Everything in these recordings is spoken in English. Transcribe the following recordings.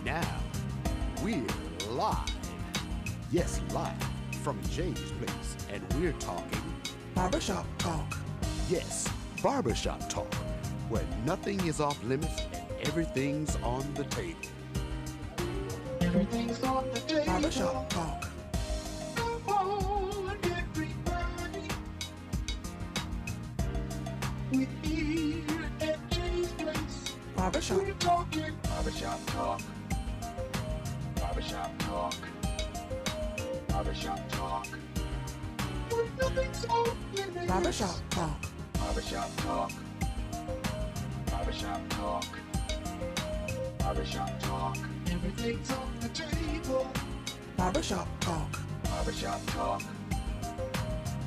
now, we're live. Yes, live from Jay's place. And we're talking Barbershop Talk. Yes, barbershop talk, where nothing is off limits and everything's on the table. Everything's on the table. Barbershop Talk. Come on, everybody. We're here at Jay's place. Barbershop. We're talking barbershop talk. Barbershop talk. Barbershop talk. Where nothing's off limits. Barbershop Talk. Barbershop Talk. Barbershop Talk. Barbershop Talk. Everything's on the table. Barbershop Talk. Barbershop Talk.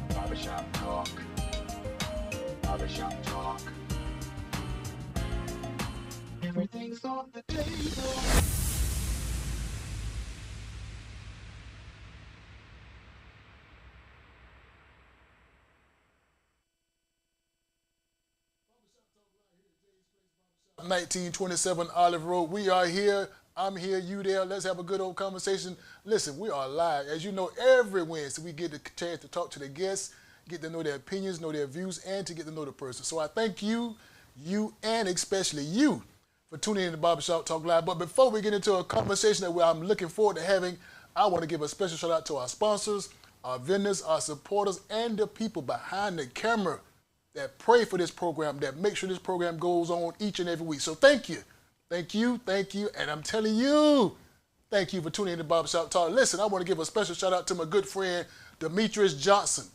Barbershop Talk. Barbershop Talk. Everything's on the table. Barbershop 1927 Olive Road. We are here. I'm here. You there. Let's have a good old conversation. Listen, we are live. As you know, every Wednesday we get the chance to talk to the guests, get to know their opinions, know their views, and to get to know the person. So I thank you, and especially you for tuning in to Barbershop Talk Live. But before we get into a conversation that I'm looking forward to having, I want to give a special shout out to our sponsors, our vendors, our supporters, and the people behind the camera that pray for this program, that make sure this program goes on each and every week. So thank you. Thank you, and I'm telling you, thank you for tuning in to Barbershop Talk. Listen, I want to give a special shout out to my good friend, Demetras Johnson.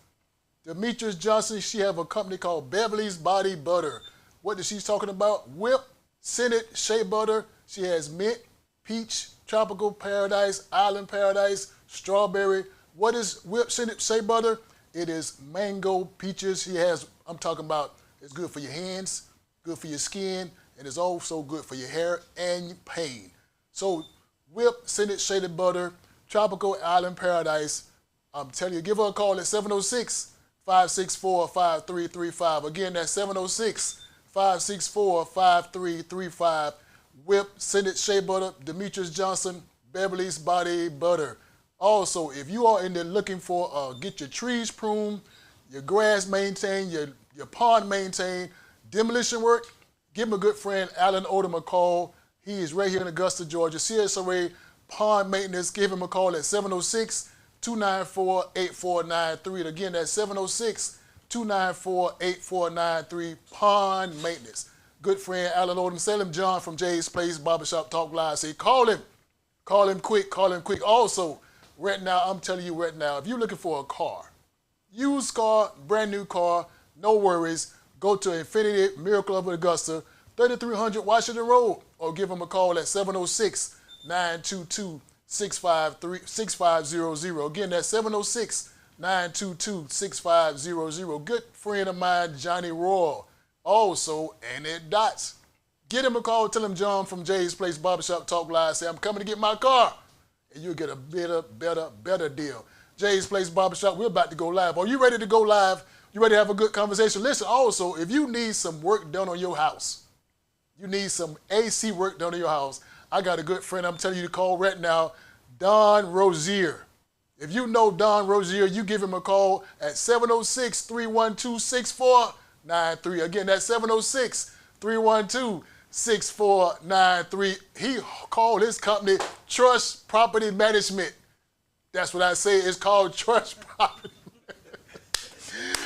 Demetras Johnson, she have a company called Beverly's Body Butter. What is she talking about? Whip, scented shea butter. She has mint, peach, tropical paradise, island paradise, strawberry. What is whip, scented shea butter? It is mango, peaches. She has, I'm talking about, it's good for your hands, good for your skin, and it's also good for your hair and your pain. So whip, scented shaded butter, tropical island paradise. I'm telling you, give her a call at 706-564-5335. Again, that's 706-564-5335. Whip, scented shea butter, Demetras Johnson, Beverly's Body Butter. Also, if you are in there looking for get your trees pruned, your grass maintained, your pond maintained, demolition work, give my good friend Alan Odom a call. He is right here in Augusta, Georgia. CSRA Pond Maintenance. Give him a call at 706-294-8493. And again, that's 706-294-8493. Pond Maintenance. Good friend Alan Odom. Salem John from Jay's Place, Barbershop Talk Live. Say, call him. Call him quick. Call him quick. Also, right now, I'm telling you right now, if you're looking for a car, used car, brand new car, no worries. Go to Infinity Miracle of Augusta, 3300 Washington Road, or give them a call at 706-922-6500. Again, that's 706-922-6500. Good friend of mine, Johnny Royal. Also, Annette Dots. Get him a call. Tell him John from Jay's Place Barbershop Talk Live. Say, I'm coming to get my car. And you'll get a better deal. Jay's Place Barbershop, we're about to go live. Are you ready to go live? You ready to have a good conversation? Listen, also, if you need some work done on your house, you need some AC work done on your house, I got a good friend I'm telling you to call right now, Don Rozier. If you know Don Rozier, you give him a call at 706-312-6493. Again, that's 706-312-6493. He called his company Trust Property Management. That's what I say. It's called Trust Property.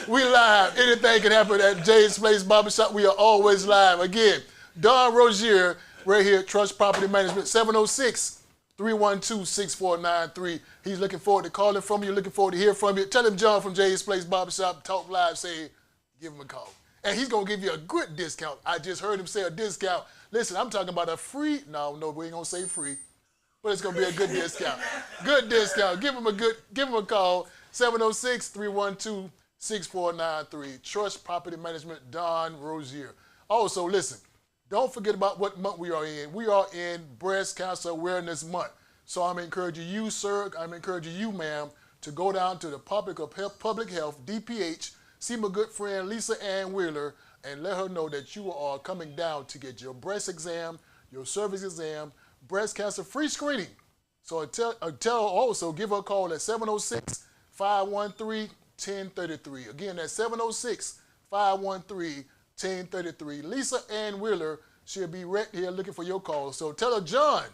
We live. Anything can happen at Jay's Place Barbershop. We are always live. Again, Don Rozier, right here, Trust Property Management, 706-312-6493. He's looking forward to calling from you, looking forward to hear from you. Tell him John from Jay's Place Barbershop Talk Live, say, give him a call. And he's going to give you a good discount. I just heard him say a discount. Listen, I'm talking about a free, no, we ain't going to say free, but it's going to be a good discount. Good discount. Give him a call, 706-312-6493. Trust Property Management, Don Rozier. Also, listen, don't forget about what month we are in. We are in Breast Cancer Awareness Month. So I'm encouraging you, sir, I'm encouraging you, ma'am, to go down to the Public Health, DPH, see my good friend Lisa Ann Wheeler, and let her know that you are coming down to get your breast exam, your cervix exam, breast cancer free screening. So tell also, give her a call at 706-513-1033. Again, that's 706-513-1033. Lisa Ann Wheeler, she'll be right here looking for your call. So tell her John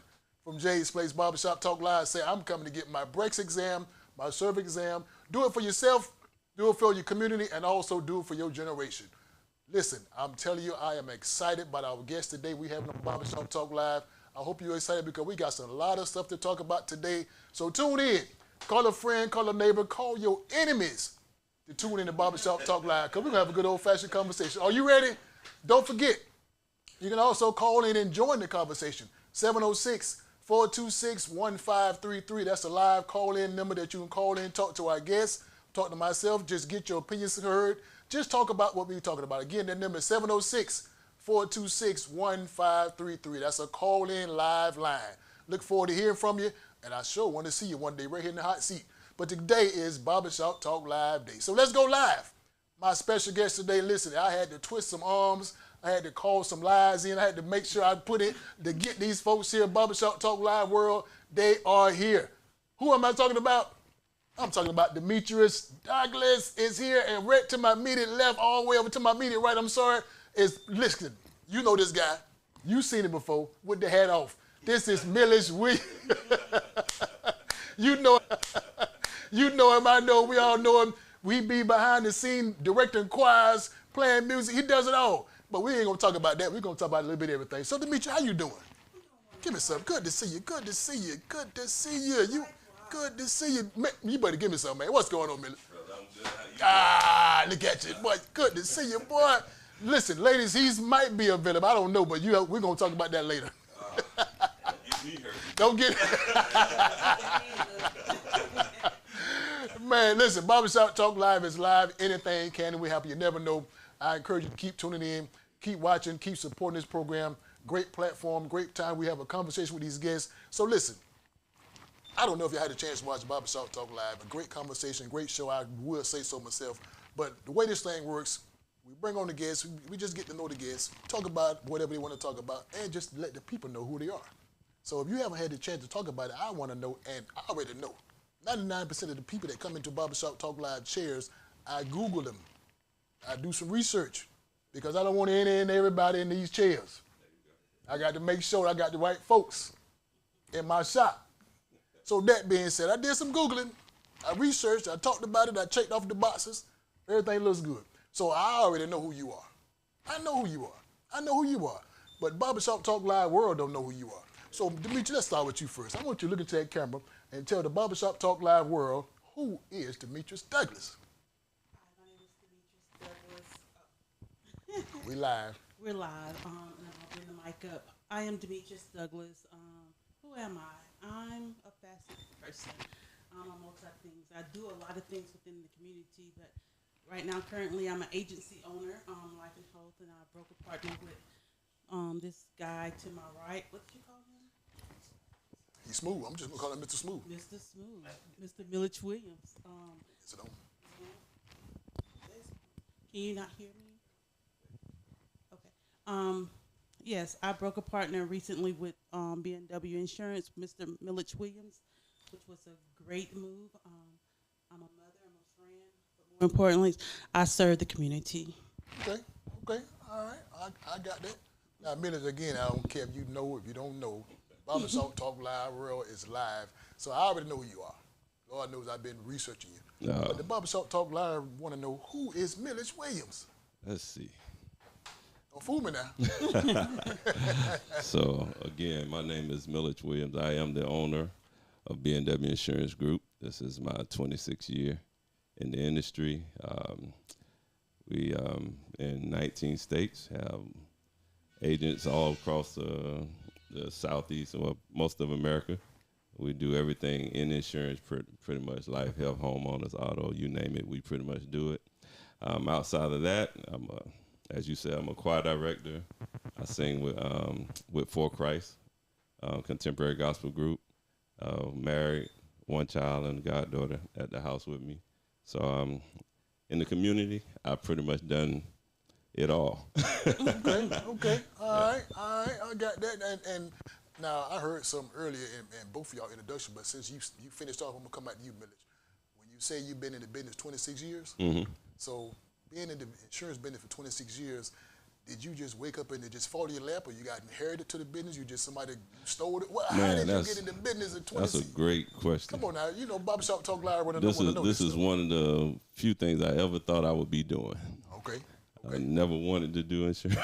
from Jay's Place Barbershop Talk Live, say, I'm coming to get my breast exam, my cervix exam. Do it for yourself, do it for your community, and also do it for your generation. Listen, I'm telling you, I am excited about our guest today. We have on Barbershop Talk Live. I hope you're excited because we got a lot of stuff to talk about today. So tune in. Call a friend, call a neighbor, call your enemies to tune in to Barbershop Talk Live because we're going to have a good old-fashioned conversation. Are you ready? Don't forget, you can also call in and join the conversation. 706-426-1533. That's a live call-in number that you can call in, talk to our guests, talk to myself, just get your opinions heard. Just talk about what we're talking about. Again, that number is 706-426-1533. That's a call-in live line. Look forward to hearing from you, and I sure want to see you one day right here in the hot seat. But today is Barbershop Talk Live Day. So let's go live. My special guest today, listen, I had to twist some arms. I had to call some lies in. I had to make sure I put it to get these folks here, Barbershop Talk Live world. They are here. Who am I talking about? I'm talking about Demetras Douglas is here, and right to my immediate left, all the way over to my immediate right, is, listen, you know this guy. You've seen him before with the hat off. This is Milledge Williams. you know him, I know, we all know him. We be behind the scene directing choirs, playing music. He does it all. But we ain't going to talk about that. We're going to talk about a little bit of everything. So, Demetras, how you doing? Give me some. Good to see you. Good to see you. Good to see you. Good to see you. Man, you better give me some, man. What's going on, Milledge? Look at you. Boy, good to see you, boy. Listen, ladies, he might be available. I don't know, but we're going to talk about that later. Don't get Man, listen, Barbershop Talk Live is live. Anything can we happen. You never know. I encourage you to keep tuning in, keep watching, keep supporting this program. Great platform, great time. We have a conversation with these guests. So listen, I don't know if you had a chance to watch Barbershop Talk Live. A great conversation, great show. I will say so myself. But the way this thing works, we bring on the guests. We just get to know the guests, talk about whatever they want to talk about, and just let the people know who they are. So if you haven't had the chance to talk about it, I want to know, and I already know. 99% of the people that come into Barbershop Talk Live chairs, I Google them. I do some research because I don't want any and everybody in these chairs. I got to make sure I got the right folks in my shop. So that being said, I did some Googling. I researched, I talked about it, I checked off the boxes. Everything looks good. So I already know who you are. I know who you are. I know who you are. But Barbershop Talk Live world don't know who you are. So Demetras, let's start with you first. I want you to look into that camera and tell the Barbershop Talk Live world, who is Demetras Douglas? Hi, my name is Demetras Douglas. We live. We're live, and I'll bring the mic up. I am Demetras Douglas. Who am I? I'm a facet person. I'm multi things. I do a lot of things within the community, but right now, currently, I'm an agency owner, Life and Health, and I broke a partner with this guy to my right. What did you call him? He's smooth. I'm just going to call him Mr. Smooth. Mr. Smooth. Mr. Milledge Williams. Is it on? Can you not hear me? Okay. Yes, I broke a partner recently with B&W Insurance, Mr. Milledge Williams, which was a great move. I'm a mother, I'm a friend, but more importantly, I serve the community. Okay, all right, I got that. Now, Milledge, again, I don't care if you know, if you don't know, Barbershop Talk Live world is live, so I already know who you are. Lord knows I've been researching you. But the Barbershop Talk Live want to know, who is Milledge Williams? Let's see. Don't fool me now. So, again, my name is Milledge Williams. I am the owner of B&W Insurance Group. This is my 26th year in the industry. We, in 19 states, have agents all across the southeast, or most of America. We do everything in insurance, pretty much, life, health, homeowners, auto, you name it, we pretty much do it. Outside of that, as you said, I'm a choir director. I sing with For Christ, contemporary gospel group. Married, one child and a goddaughter at the house with me. So in the community, I've pretty much done it all. Okay, all right, I got that. And Now, I heard some earlier in both of y'all introduction, but since you finished off, I'm gonna come back to you, Millage. When you say you've been in the business 26 years, so being in the insurance business for 26 years, did you just wake up and it just fall to your lap, or you got inherited to the business? You just somebody stole it? Well, how Man, did you get in the business at 26? That's a great question. Come on now, you know Barbershop Talk Live. This is one of the few things I ever thought I would be doing. Okay. I never wanted to do insurance.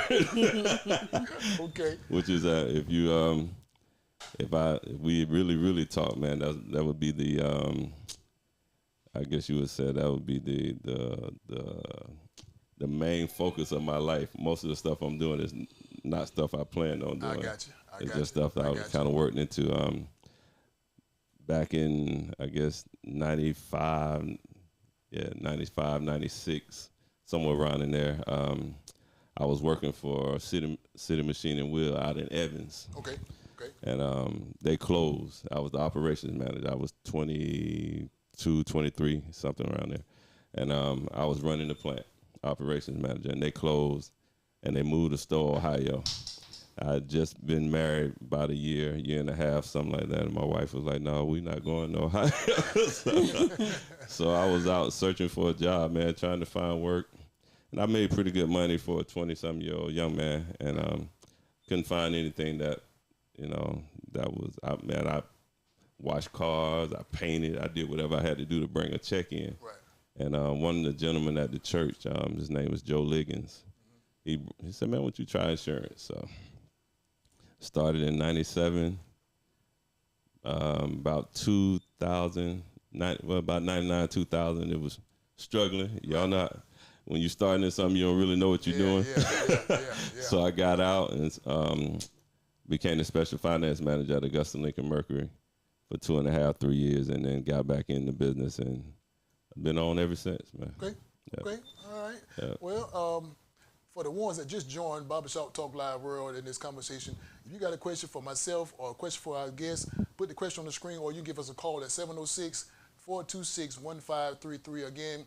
Okay. Which is if we really talk, man, that would be the I guess you would say that would be the main focus of my life. Most of the stuff I'm doing is not stuff I planned on doing. I got you. It's just stuff that I was kind of working into back in, I guess, 95, 96, somewhere around in there. I was working for City Machine and Wheel out in Evans. Okay. And they closed. I was the operations manager. I was 22, 23, something around there. And I was running the plant, operations manager, and they closed, and they moved to Stowe, Ohio. I had just been married about a year and a half, something like that, and my wife was like, no, we're not going to Ohio. So I was out searching for a job, man, trying to find work. And I made pretty good money for a 20-something-year-old young man, and couldn't find anything that, that was, I washed cars, I painted, I did whatever I had to do to bring a check in. Right. And one of the gentlemen at the church, his name was Joe Liggins. He said, man, why don't you try insurance? So started in 97, about 2000, about 99, 2000, it was struggling. Y'all not, when you're starting in something, you don't really know what you're doing. Yeah. So I got out and became the special finance manager at Augusta Lincoln Mercury for 2.5, 3 years, and then got back in the business, and I've been on ever since, man. Okay. Yeah. Okay. All right. Yeah. Well, for the ones that just joined Barbershop Talk Live World in this conversation, if you got a question for myself or a question for our guests, put the question on the screen, or you give us a call at 706-426-1533. Again,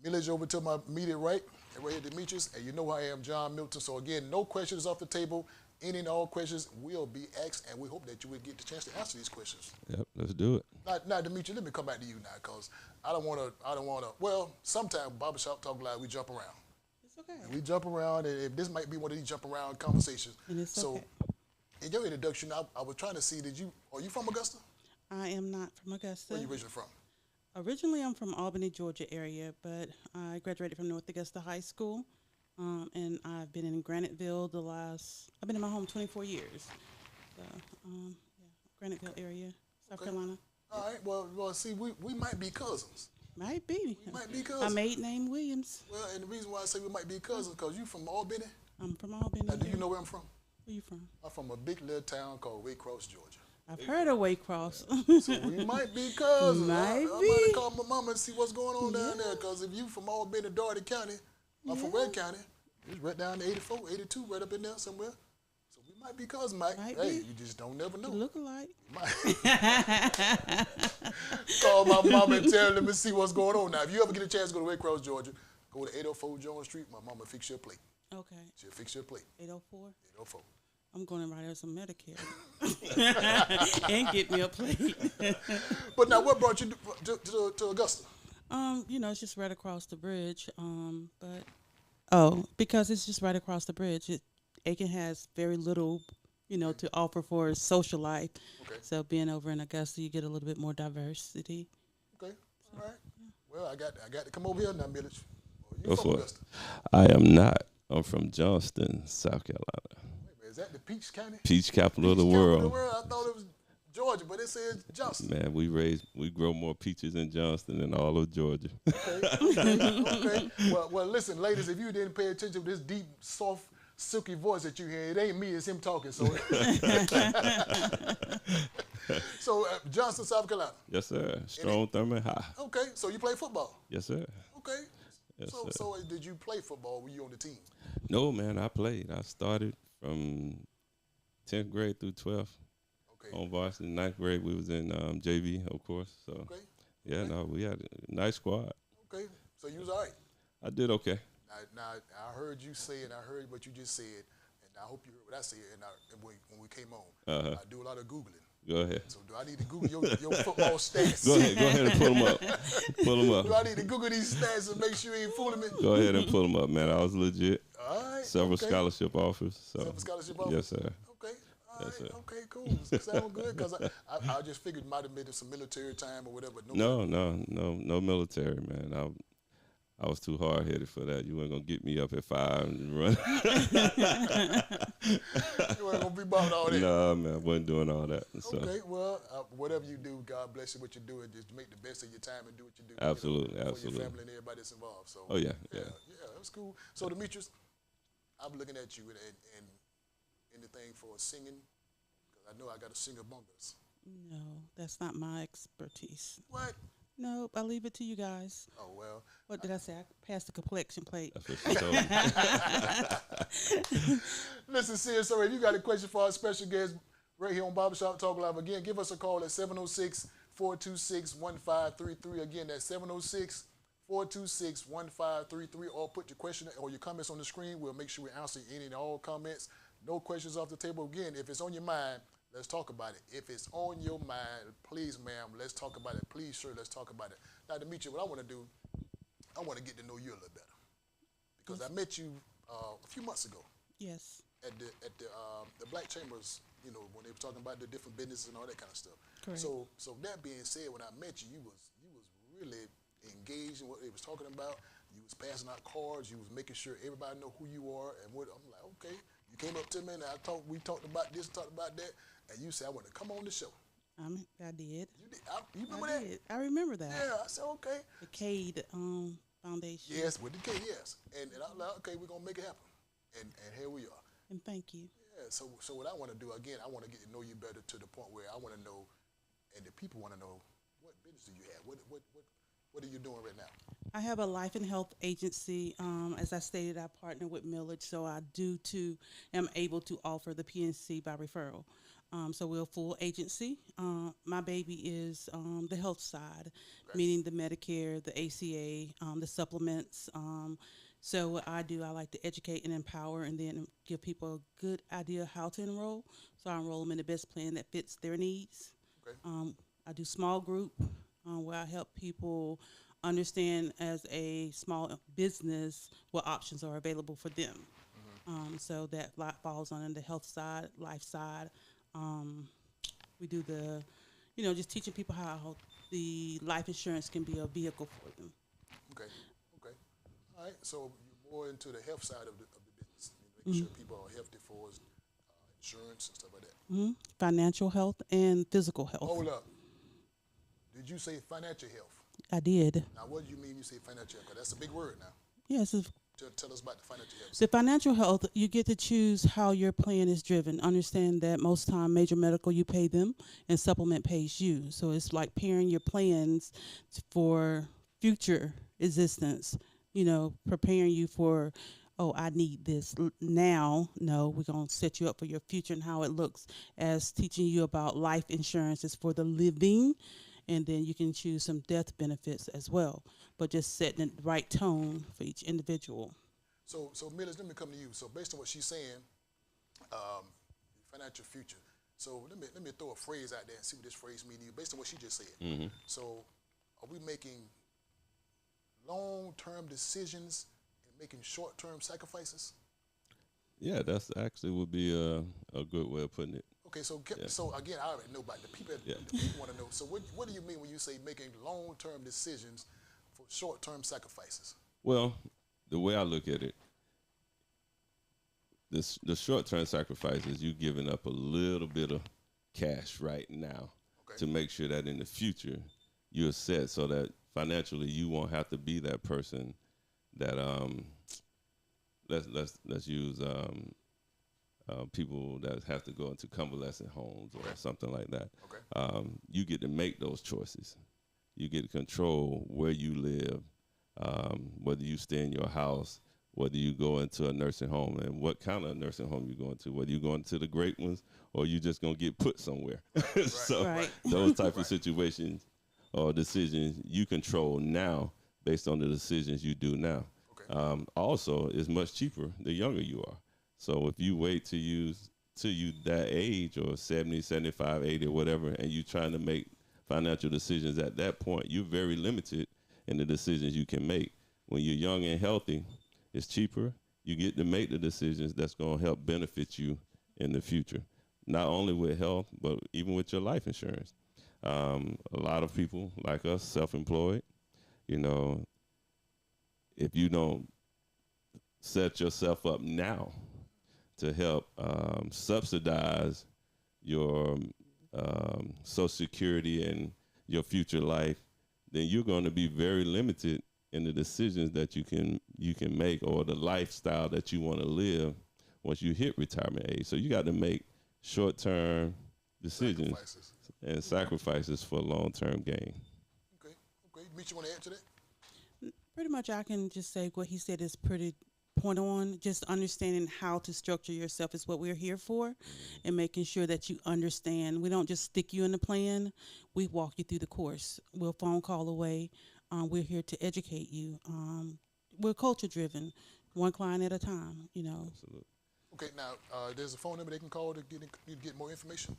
Millage over to my immediate right, and right here, Demetras, and you know I am John Milton. So again, no questions off the table. Any and all questions will be asked, and we hope that you will get the chance to answer these questions. Yep, let's do it. Now, Demetras, let me come back to you now, because I don't want to, well, sometimes Barbershop Talk Live, we jump around. It's okay. We jump around, and this might be one of these jump around conversations. And it's so, okay. in your introduction, I was trying to see, are you from Augusta? I am not from Augusta. Where are you originally from? Originally, I'm from Albany, Georgia area, but I graduated from North Augusta High School, and I've been in Graniteville I've been in my home 24 years. So, Graniteville area, South Carolina. All right, well, see, we might be cousins. Might be. We might be cousins. I made name Williams. Well, and the reason why I say we might be cousins, because you from Albany. I'm from Albany. Now, do you know where I'm from? Where you from? I'm from a big little town called Waycross, Georgia. I've heard of Waycross. So we might be cousins. I might be. call my mama and see what's going on down there, because if you from Albany, Doherty County, I'm from Ware County. It's right down to 84, 82, right up in there somewhere. So we might be cousins, Mike. Might hey, be. you just don't never know. You look alike. Call my mama and tell her, let me see what's going on. Now, if you ever get a chance to go to Waycross, Georgia, go to 804 Jones Street. My mama fix your plate. Okay. She'll fix your plate. 804. 804. I'm going to write her some Medicare and get me a plate. But now, what brought you to Augusta? It's just right across the bridge. Because it's just right across the bridge. Aiken has very little, to offer for social life. Okay. So being over in Augusta, you get a little bit more diversity. Okay. All right. Well, I got to come over here now, Millage. You Go from for it. Augusta? I am not. I'm from Johnston, South Carolina. Wait a minute, is that the Peach County? Peach capital of the Capital world. of the world? I thought it was Georgia, but it says Johnston. Man, we grow more peaches in Johnston than all of Georgia. Okay. Well, listen, ladies, if you didn't pay attention to this deep, soft, silky voice that you hear, it ain't me, it's him talking. So, Johnston, South Carolina. Yes, sir. Strong Thurman High. Okay, so you play football. Yes, sir. Okay. Yes, so, sir. so did you play football? Were you on the team? No, man, I played. I started from 10th grade through 12th. Okay. On varsity. 9th grade, we was in JV, of course. So, Okay. yeah, Okay. no, we had a nice squad. Okay. So you was all right. I did okay. Now I heard you say, and I heard what you just said, and Now, I hope you heard what I said when we came on. Uh-huh. I do a lot of Googling. Go ahead. So do I need to Google your football stats? Go ahead and pull them up. Pull them up. Do I need to Google these stats and make sure you ain't fooling me? Go ahead and pull them up, man. I was legit. All right. Several okay. scholarship offers. So. Several scholarship offers? Yes, sir. Okay. All Yes, right. sir. Okay, cool. Sound good? Because I just figured might have been some military time or whatever. But No military, man. I was too hard headed for that. You weren't gonna get me up at 5 and run. You ain't gonna be about all that. No, man, I wasn't doing all that. So. Okay, well, whatever you do, God bless you. What you're doing, just make the best of your time and do what you do. Absolutely, for absolutely. your family and everybody that's involved. So. Oh yeah. That's cool. So Demetras, I'm looking at you and anything for singing, because I know I got a singer among us. No, that's not my expertise. What? Nope, I leave it to you guys. Oh well. What did I say? I passed the complexion plate. That's what she told me. Listen, serious. So if you got a question for our special guest right here on Barbershop Talk Live, again, give us a call at 706-426-1533. Again, that's 706-426-1533. Or put your question or your comments on the screen. We'll make sure we answer any and all comments. No questions off the table. Again, if it's on your mind, let's talk about it. If it's on your mind, please, ma'am, let's talk about it. Please, sir, let's talk about it. Now, Demetri, what I want to do, I want to get to know you a little better. Because I met you a few months ago Yes. at the Black Chambers, when they were talking about the different businesses and all that kind of stuff. Correct. So that being said, when I met you, you was really engaged in what they was talking about. You was passing out cards. You was making sure everybody know who you are and what. I'm like, okay. You came up to me and we talked about this, talked about that, and you said I want to come on the show. I did. You did. You remember I that? did. I remember that. Yeah. I said okay. The Cade Foundation. Yes, with the K. Yes, and I'm like, okay, we're gonna make it happen, and here we are. And thank you. Yeah. So what I want to do again, I want to get to know you better to the point where I want to know, and the people want to know what business do you have? What are you doing right now? I have a life and health agency. As I stated, I partner with Millage, so I am able to offer the PNC by referral. So we're a full agency. My baby is the health side, meaning the Medicare, the ACA, the supplements. So what I do, I like to educate and empower and then give people a good idea how to enroll. So I enroll them in the best plan that fits their needs. Okay. I do small group where I help people understand as a small business what options are available for them. Mm-hmm. So that falls on the health side, life side. We do just teaching people how the life insurance can be a vehicle for them. Okay. All right. So you're more into the health side of the business, making sure people are healthy for insurance and stuff like that. Mm-hmm. Financial health and physical health. Hold up. Did you say financial health? I did. Now, what do you mean you say financial health? 'Cause that's a big word now. Yes. Tell us about the financial health. The financial health, you get to choose how your plan is driven. Understand that most time major medical, you pay them and supplement pays you. So it's like pairing your plans for future existence, preparing you for, I need this now. No, we're going to set you up for your future and how it looks, as teaching you about life insurance is for the living. And then you can choose some death benefits as well, but just setting the right tone for each individual. So Millis, let me come to you. So based on what she's saying, financial future. So let me throw a phrase out there and see what this phrase means to you based on what she just said. Mm-hmm. So are we making long-term decisions and making short-term sacrifices? Yeah, that's actually would be a good way of putting it. Okay, so again, I already know about the people. Yeah. The people want to know. So what do you mean when you say making long-term decisions for short-term sacrifices? Well, the way I look at it, the short-term sacrifice is you giving up a little bit of cash right now to make sure that in the future you're set, so that financially you won't have to be that person that let's use people that have to go into convalescent homes or something like that. Okay. You get to make those choices. You get to control where you live, whether you stay in your house, whether you go into a nursing home, and what kind of nursing home you're going to, whether you're going to the great ones or you're just going to get put somewhere. So those type of situations or decisions you control now based on the decisions you do now. Okay. Also, it's much cheaper the younger you are. So if you wait to you that age or 70, 75, 80, or whatever, and you trying to make financial decisions at that point, you're very limited in the decisions you can make. When you're young and healthy, it's cheaper. You get to make the decisions that's going to help benefit you in the future, not only with health, but even with your life insurance. A lot of people like us, self-employed, you know, if you don't set yourself up now to help subsidize your Social Security and your future life, then you're going to be very limited in the decisions that you can make or the lifestyle that you want to live once you hit retirement age. So you got to make short-term decisions and sacrifices for long-term gain. Okay. Mitch, you want to add to that? Pretty much, I can just say what he said is pretty point on. Just understanding how to structure yourself is what we're here for, and making sure that you understand. We don't just stick you in the plan. We walk you through the course. We're a phone call away. We're here to educate you. We're culture driven, one client at a time. You know. Absolutely. Okay. Now, there's a phone number they can call to get more information.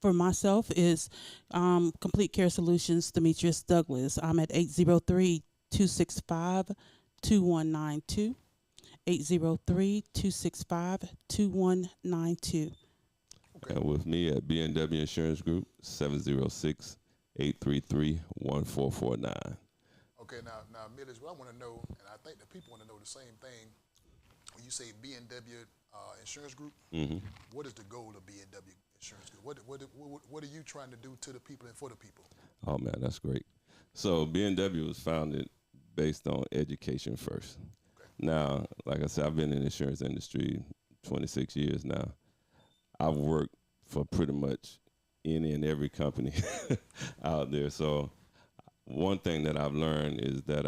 For myself is Complete Care Solutions, Demetras Douglas. I'm at 803-265-2192. 803-265-2192. Okay. And with me at B&W Insurance Group, 706-833-1449. Okay, now, Millis, what I want to know, and I think the people want to know the same thing. When you say B&W Insurance Group, what is the goal of B&W Insurance Group? What are you trying to do to the people and for the people? Oh man, that's great. So B&W was founded based on education first. Okay. Now, like I said, I've been in the insurance industry 26 years now. I've worked for pretty much any and every company out there. So one thing that I've learned is that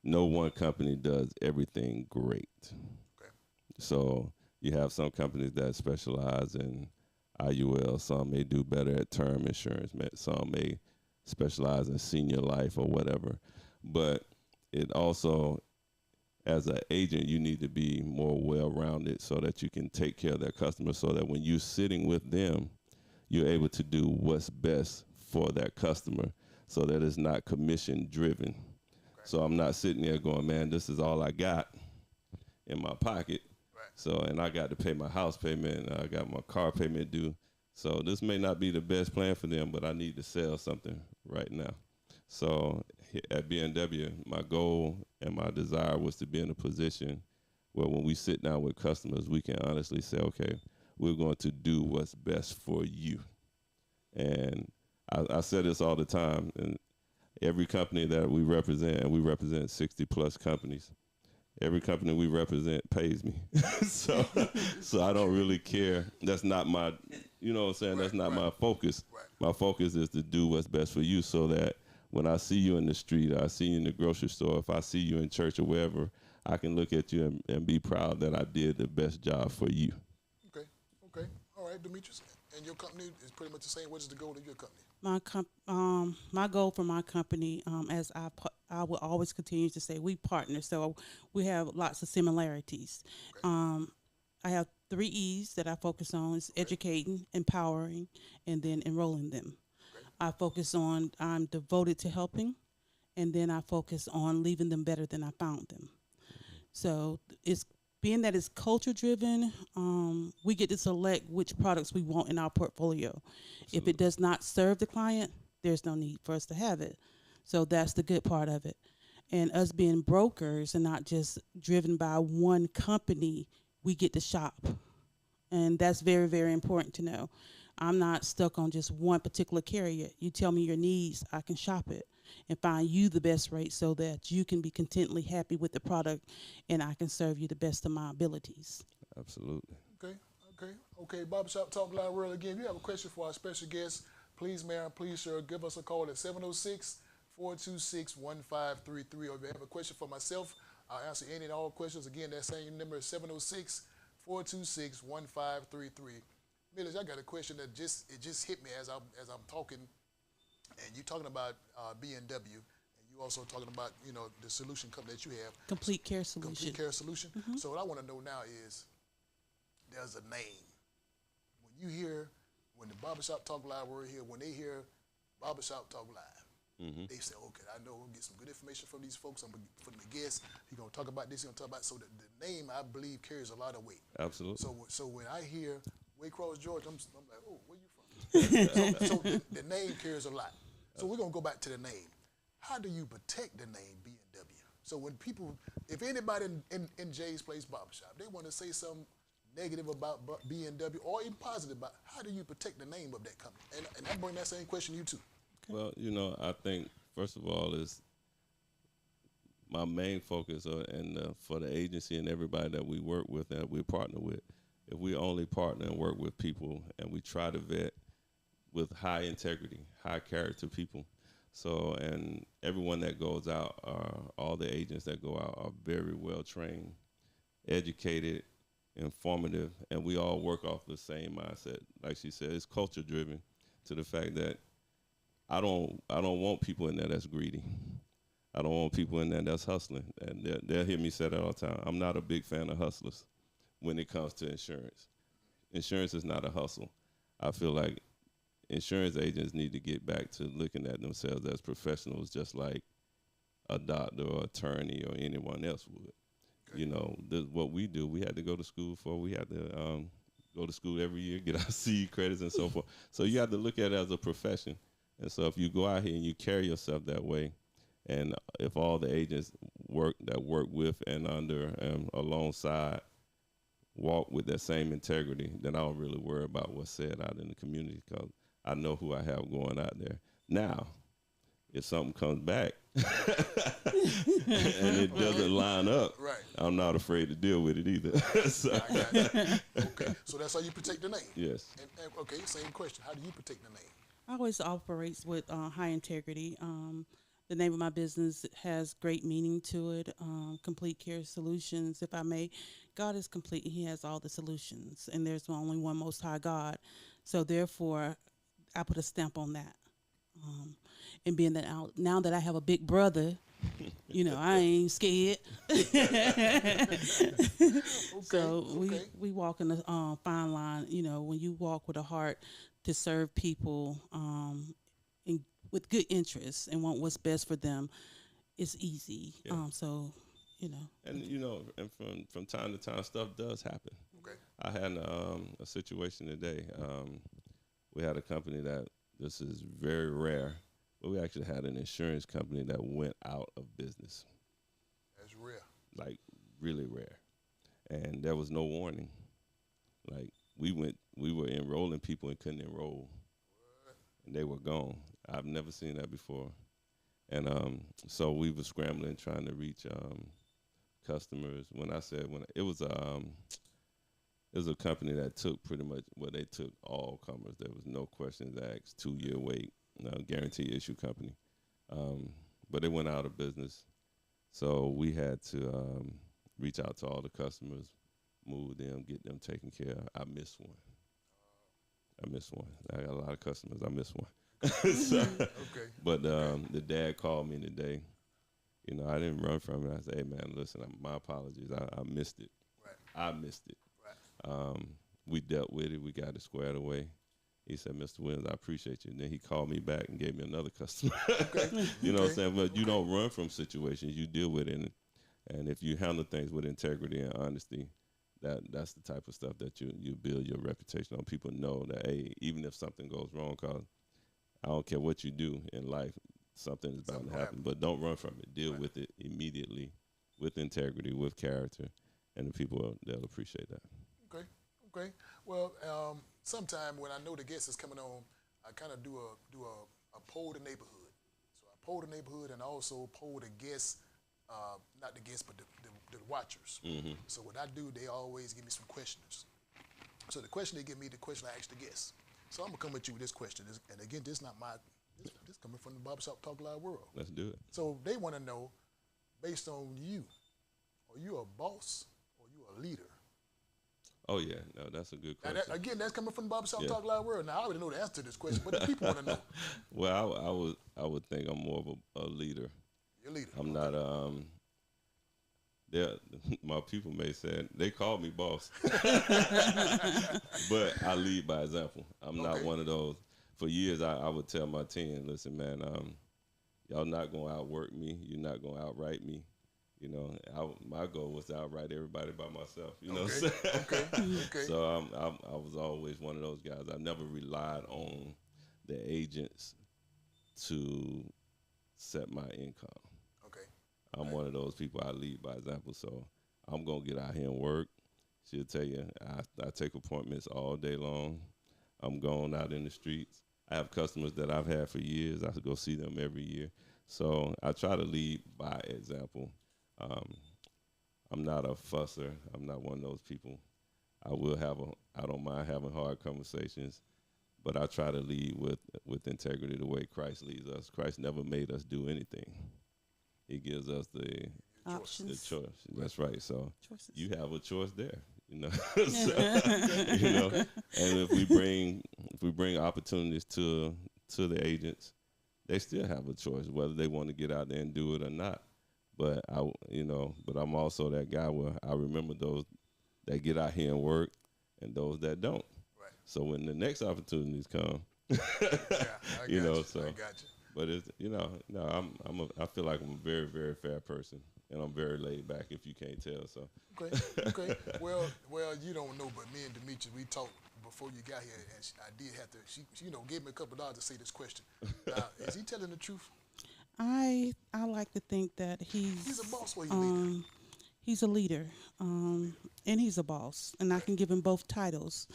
no one company does everything great. Okay. So you have some companies that specialize in IUL. Some may do better at term insurance. Some may specialize in senior life or whatever. But it also, as an agent, you need to be more well-rounded so that you can take care of their customers, so that when you're sitting with them, you're able to do what's best for that customer, so that it's not commission-driven. Okay. So I'm not sitting there going, man, this is all I got in my pocket. Right. So, and I got to pay my house payment, and I got my car payment due. So this may not be the best plan for them, but I need to sell something right now. So at B&W, my goal and my desire was to be in a position where when we sit down with customers, we can honestly say, okay, we're going to do what's best for you. And I say this all the time, and every company that we represent, and we represent 60 plus companies, every company we represent pays me. so I don't really care. That's not my, you know what I'm saying? Right, that's not my focus. Right. My focus is to do what's best for you, so that when I see you in the street, or I see you in the grocery store, if I see you in church or wherever, I can look at you and be proud that I did the best job for you. Okay. All right, Demetras. And your company is pretty much the same. What is the goal of your company? My goal for my company, as I will always continue to say, we partner, so we have lots of similarities. Okay. I have 3 E's that I focus on: is educating, empowering, and then enrolling them. Okay. I focus on, I'm devoted to helping, and then I focus on leaving them better than I found them. So it's being that it's culture driven, we get to select which products we want in our portfolio. Absolutely. If it does not serve the client, there's no need for us to have it. So that's the good part of it. And us being brokers and not just driven by one company, we get to shop. And that's very, very important to know. I'm not stuck on just one particular carrier. You tell me your needs, I can shop it and find you the best rate, so that you can be contently happy with the product, and I can serve you the best of my abilities. Absolutely. Okay. Barbershop Talk Live World again. If you have a question for our special guest, please, ma'am, please, sir, give us a call at 706-426-1533. Or if you have a question for myself, I'll answer any and all questions. Again, that same number is 706-426-1533. Millis, I got a question that just hit me as I'm talking, and you're talking about B&W, and you You also talking about, you know, the solution company that you have, Complete Care Solution. Complete Care Solution. So what I want to know now is, there's a name. When you hear, when the Barbershop Talk Live were here, when they hear Barbershop Talk Live, they say, okay, I know we'll get some good information from these folks. I'm going to put them a guest. He's going to talk about this. He's going to talk about, so the name, I believe, carries a lot of weight. Absolutely. So when I hear Waycross, Georgia, I'm like, oh, where you from? so the name carries a lot. So we're going to go back to the name. How do you protect the name B&W? So when people, if anybody in Jay's Place Barbershop, they want to say something negative about B&W or even positive about, how do you protect the name of that company? And I bring that same question to you too. Well, you know, I think first of all is my main focus, for the agency and everybody that we work with and we partner with. If we only partner and work with people and we try to vet with high integrity, high character people. So, and everyone that goes out, all the agents that go out are very well trained, educated, informative, and we all work off the same mindset. Like she said, it's culture driven to the fact that I don't want people in there that's greedy. I don't want people in there that's hustling. And they'll hear me say that all the time. I'm not a big fan of hustlers when it comes to insurance. Insurance is not a hustle. I feel like insurance agents need to get back to looking at themselves as professionals, just like a doctor or attorney or anyone else would. Okay. You know, what we do, we had to go to school for. We had to go to school every year, get our C credits and so forth. So you have to look at it as a profession. And so if you go out here and you carry yourself that way, and if all the agents work with and under and alongside walk with that same integrity, then I don't really worry about what's said out in the community, because I know who I have going out there. Now, if something comes back and it doesn't line up, right, I'm not afraid to deal with it either. So. I got it. Okay, so that's how you protect the name. Yes. And okay, same question. How do you protect the name? I always operate with high integrity. The name of my business has great meaning to it. Complete Care Solutions, if I may. God is complete. He has all the solutions, and there's only one Most High God. So therefore, I put a stamp on that. And being that now that I have a big brother, you know, I ain't scared. So we walk in a fine line. You know, when you walk with a heart to serve people and with good interest and want what's best for them, it's easy. Yeah. So, you know. And you know, and from time to time, stuff does happen. Okay. I had a situation today. We had a company that, this is very rare, but we actually had an insurance company that went out of business. That's rare. Like really rare, and there was no warning. Like we were enrolling people and couldn't enroll, and they were gone. I've never seen that before, and so we were scrambling trying to reach customers. When it was a company that took pretty much, well, they took all comers. There was no questions asked, 2-year wait, guarantee issue company, but it went out of business. So we had to reach out to all the customers, move them, get them taken care of. I missed one. I got a lot of customers. I missed one. So, okay. But the dad called me today. You know, I didn't run from it. I said, hey, man, listen, my apologies. I missed it. Right. I missed it. Right. We dealt with it. We got it squared away. He said, Mr. Williams, I appreciate you. And then he called me back and gave me another customer. Okay. You know what I'm saying? But you don't run from situations. You deal with it. And if you handle things with integrity and honesty, that's the type of stuff that you build your reputation on. People know that, hey, even if something goes wrong, because I don't care what you do in life, something is bound to happen. But don't run from it. Deal with it immediately with integrity, with character, and the people, they'll appreciate that. Okay. Well, sometime when I know the guest is coming on, I kind of do a poll the neighborhood. So I poll the neighborhood and also poll the guests, not the guests, but the watchers. Mm-hmm. So what I do, they always give me some questions. So the question they give me, the question I ask the guests. So I'm gonna come at you with this question, and again, this coming from the Barbershop Talk Live world. Let's do it. So they want to know, based on you, are you a boss or you a leader? Oh yeah, no, that's a good question. Again, that's coming from the Barbershop Talk Live world. Now I already know the answer to this question, but the people want to know. Well, I would think I'm more of a leader. Your leader. I'm Okay. not they my people may say they call me boss, but I lead by example. I'm not Okay. one of those. For years, I would tell my team, listen, man, y'all not gonna outwork me. You're not gonna outright me. You know, my goal was to outright everybody by myself. You know, Okay. Okay. Okay. so I was always one of those guys. I never relied on the agents to set my income. Okay. I'm Right. one of those people. I lead by example. So I'm gonna get out here and work. She'll tell you I take appointments all day long. I'm going out in the streets. I have customers that I've had for years. I go see them every year. So I try to lead by example. Um, I'm not a fusser. I'm not one of those people. I don't mind having hard conversations, but I try to lead with integrity the way Christ leads us. Christ never made us do anything. He gives us the Options. choice. That's right. So Choices. you have a choice there. You know, so, you know, and if we bring opportunities to the agents, they still have a choice whether they want to get out there and do it or not. But but I'm also that guy where I remember those that get out here and work and those that don't. Right. So when the next opportunities come, Yeah. I got you know, you. so I got you. but it's no, I feel like I'm a very very fair person and I'm very laid back if you can't tell. So Okay. Okay. Well, you don't know, but me and Demetras, we talked before you got here, and I did have to. She, gave me a couple of dollars to say this question. Now, is he telling the truth? I like to think that He's a boss or he's a leader? he's a leader, and he's a boss, and I can give him both titles.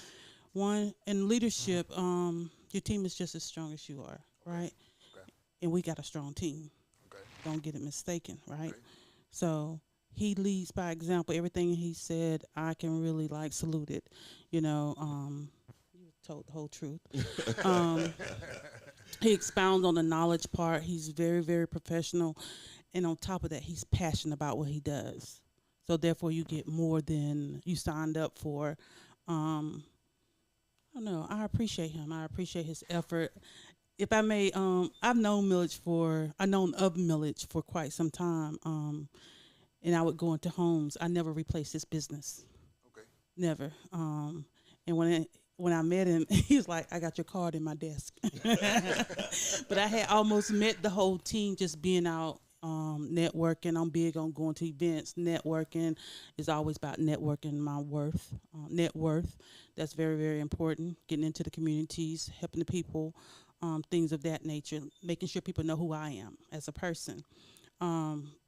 One in leadership, your team is just as strong as you are, right? Okay. And we got a strong team. Okay. Don't get it mistaken, right? Okay. So he leads by example. Everything he said, I can really salute it. You know, you told the whole truth. Um, he expounds on the knowledge part. He's very, very professional, and on top of that, he's passionate about what he does. So therefore, you get more than you signed up for. Um, I don't know. I appreciate him. I appreciate his effort. If I may, I've known of Millage for quite some time. And I would go into homes. I never replaced his business. Okay. Never. And when I met him, he was like, "I got your card in my desk." But I had almost met the whole team just being out networking. I'm big on going to events. Networking is always about networking my net worth. That's very, very important. Getting into the communities, helping the people, things of that nature, making sure people know who I am as a person.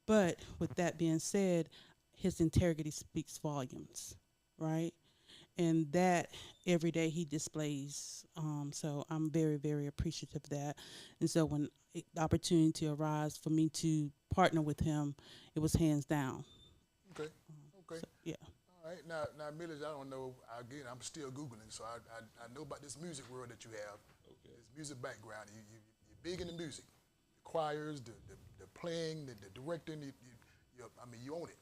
But with that being said, his integrity speaks volumes, right? And that every day he displays. So I'm very, very appreciative of that. And so when the opportunity arose for me to partner with him, it was hands down. Okay. Okay. So, yeah. All right. Now, Millage, I don't know. Again, I'm still googling, so I know about this music world that you have. okay. This music background. You're big in the music, the choirs, the playing, the directing. You own it.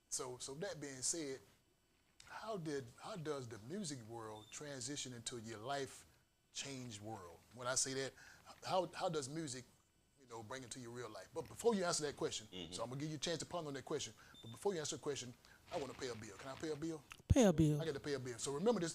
So that being said, how does the music world transition into your life change world? When I say that, how does music, bring it to your real life? But before you answer that question, so I'm gonna give you a chance to ponder on that question. But before you answer the question, I want to pay a bill. Can I pay a bill? Pay a bill. I got to pay a bill. So remember this: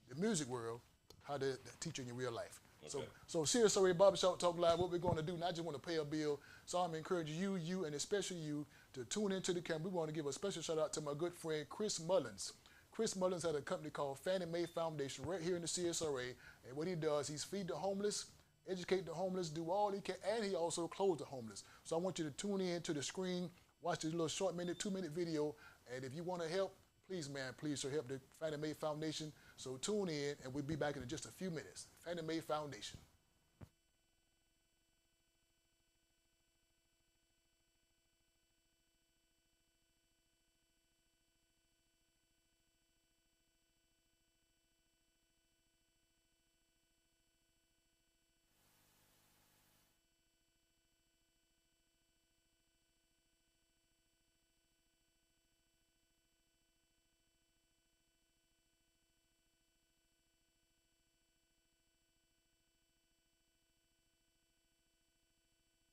the music world, how to teach you in your real life. Okay. So Serious Array Barbershop Talk Live, what we're going to do, not just want to pay a bill, so I'm encouraging you, and especially you, to tune into the camera. We want to give a special shout out to my good friend, Chris Mullins. Chris Mullins had a company called Fannie Mae Foundation right here in the CSRA, and what he does, he's feed the homeless, educate the homeless, do all he can, and he also clothes the homeless. So I want you to tune in to the screen, watch this little short 2-minute video, and if you want to help, please, man, please, sir, help the Fannie Mae Foundation. So tune in, and we'll be back in just a few minutes. Fannie Mae Foundation.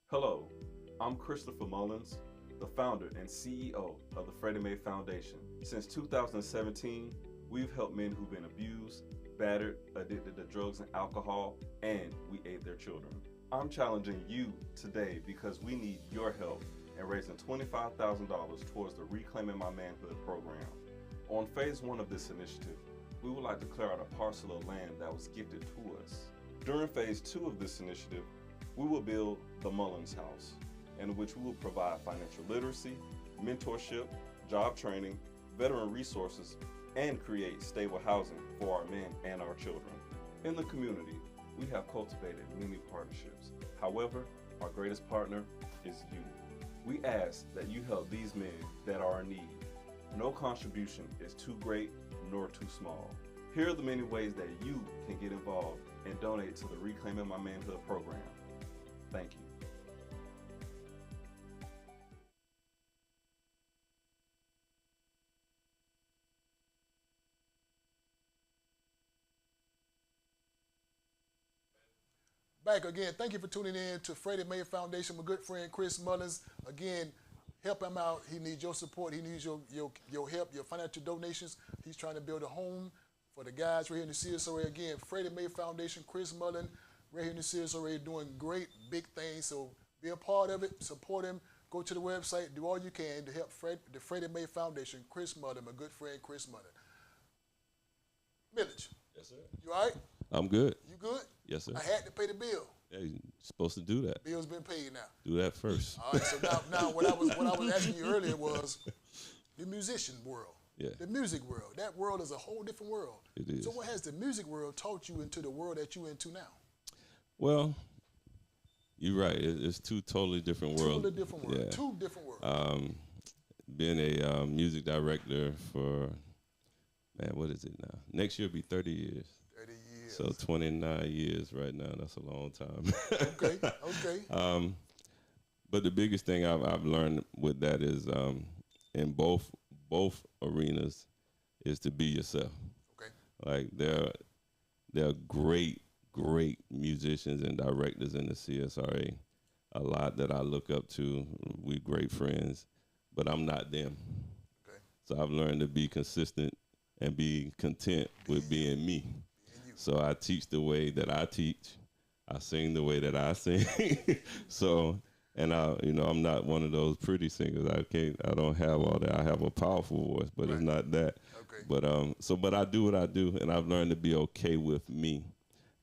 Hello, I'm Christopher Mullins, the founder and CEO of the Freddie Mae Foundation. Since 2017, we've helped men who've been abused, battered, addicted to drugs and alcohol, and we aid their children. I'm challenging you today because we need your help in raising $25,000 towards the Reclaiming My Manhood program. On phase 1 of this initiative, we would like to clear out a parcel of land that was gifted to us. During phase 2 of this initiative, we will build the Mullins House, in which we will provide financial literacy, mentorship, job training, veteran resources, and create stable housing for our men and our children. In the community, we have cultivated many partnerships. However, our greatest partner is you. We ask that you help these men that are in need. No contribution is too great nor too small. Here are the many ways that you can get involved and donate to the Reclaiming My Manhood program. Thank you. Back again. Thank you for tuning in to Freddie Mae Foundation. My good friend Chris Mullins. Again, help him out. He needs your support. He needs your help, your financial donations. He's trying to build a home for the guys right here in the CSOA. Again, Freddie Mae Foundation, Chris Mullins, right here in the CSOA, doing great, big things. So be a part of it. Support him. Go to the website. Do all you can to help the Freddie Mae Foundation, Chris Mullins, my good friend Chris Mullins. Millage. Yes, sir. You all right? I'm good. You good? Yes, sir. I had to pay the bill. Yeah, you're supposed to do that. Bill's been paid now. Do that first. All right, so now what I was asking you earlier was the musician world. Yeah. The music world. That world is a whole different world. It is. So what has the music world taught you into the world that you're into now? Well, you're right. It's two totally different worlds. Totally different worlds. Yeah. Two different worlds. Being a music director for, man, what is it now? Next year will be 30 years. 30 years. So 29 years right now. That's a long time. Okay. But the biggest thing I've learned with that is in both arenas is to be yourself. Okay. Like there are great musicians and directors in the CSRA. A lot that I look up to. We're great friends, but I'm not them. Okay. So I've learned to be consistent and be content with being me. So I teach the way that I teach. I sing the way that I sing. So, and I'm not one of those pretty singers. I don't have all that. I have a powerful voice, but It's not that. Okay. But I do what I do, and I've learned to be okay with me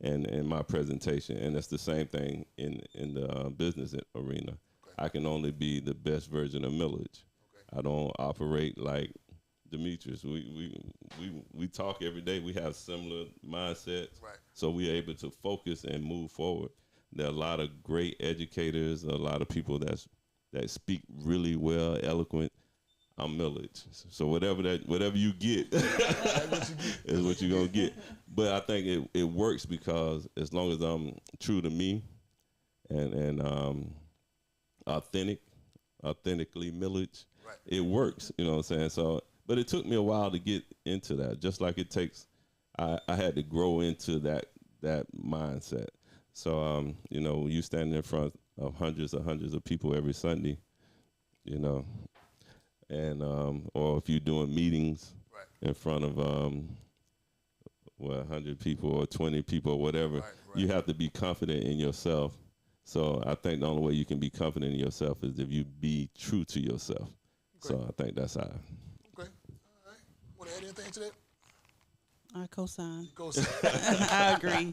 and my presentation. And it's the same thing in the business arena. Okay. I can only be the best version of Millage. Okay. I don't operate like Demetras. We talk every day. We have similar mindsets. Right. So we're able to focus and move forward. There are a lot of great educators, a lot of people that speak really well, eloquent. I'm Millage. So whatever you get is what you're gonna get. But I think it works because as long as I'm true to me and authentically Millage, right. It works. You know what I'm saying? So, but it took me a while to get into that. Just like it takes, I had to grow into that mindset. So you stand in front of hundreds of people every Sunday, and or if you're doing meetings right. in front of 100 people or 20 people or whatever, right. You have to be confident in yourself. So I think the only way you can be confident in yourself is if you be true to yourself. Okay. So I think that's how. Okay. All right. Want to add anything to that? I co-sign. Co-sign. I agree.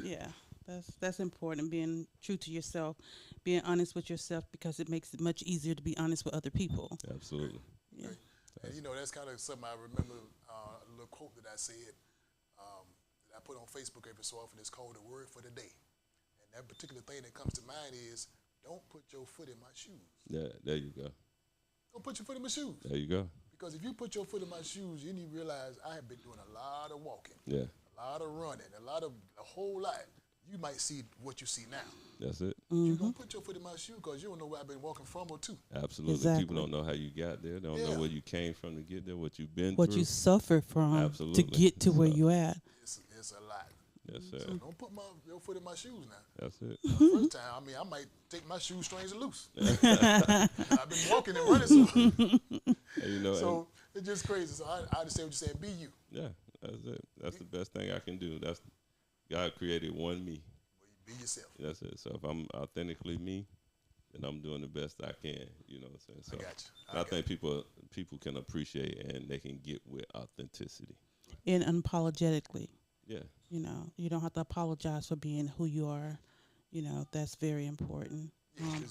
Yeah, that's important. Being true to yourself, being honest with yourself, because it makes it much easier to be honest with other people. Absolutely. Yeah. Okay. And that's kind of something I remember, a little quote that I said that I put on Facebook every so often. It's called the word for the day. And that particular thing that comes to mind is, don't put your foot in my shoes. Yeah, there you go. Don't put your foot in my shoes. There you go. Because if you put your foot in my shoes, you need to realize I have been doing a lot of walking. Yeah. A lot of running, a whole lot. You might see what you see now. That's it. You don't put your foot in my shoe because you don't know where I've been walking from or to. Absolutely. Exactly. People don't know how you got there. They don't know where you came from to get there, what you've been What through. you suffer from Absolutely. to get to where you at. It's a lot. Yes, sir. Don't put your foot in my shoes now. That's it. First time, I might take my shoestrings loose. I've been walking and running so And, so it's just crazy. So I understand what you're saying. Be you. yeah, that's it. That's the best thing I can do. That's God created one me. Be yourself. That's it. So if I'm authentically me, then I'm doing the best I can. You know what I'm saying? So I got you. I think people can appreciate and they can get with authenticity. And unapologetically. Yeah. You know, you don't have to apologize for being who you are. You know, that's very important.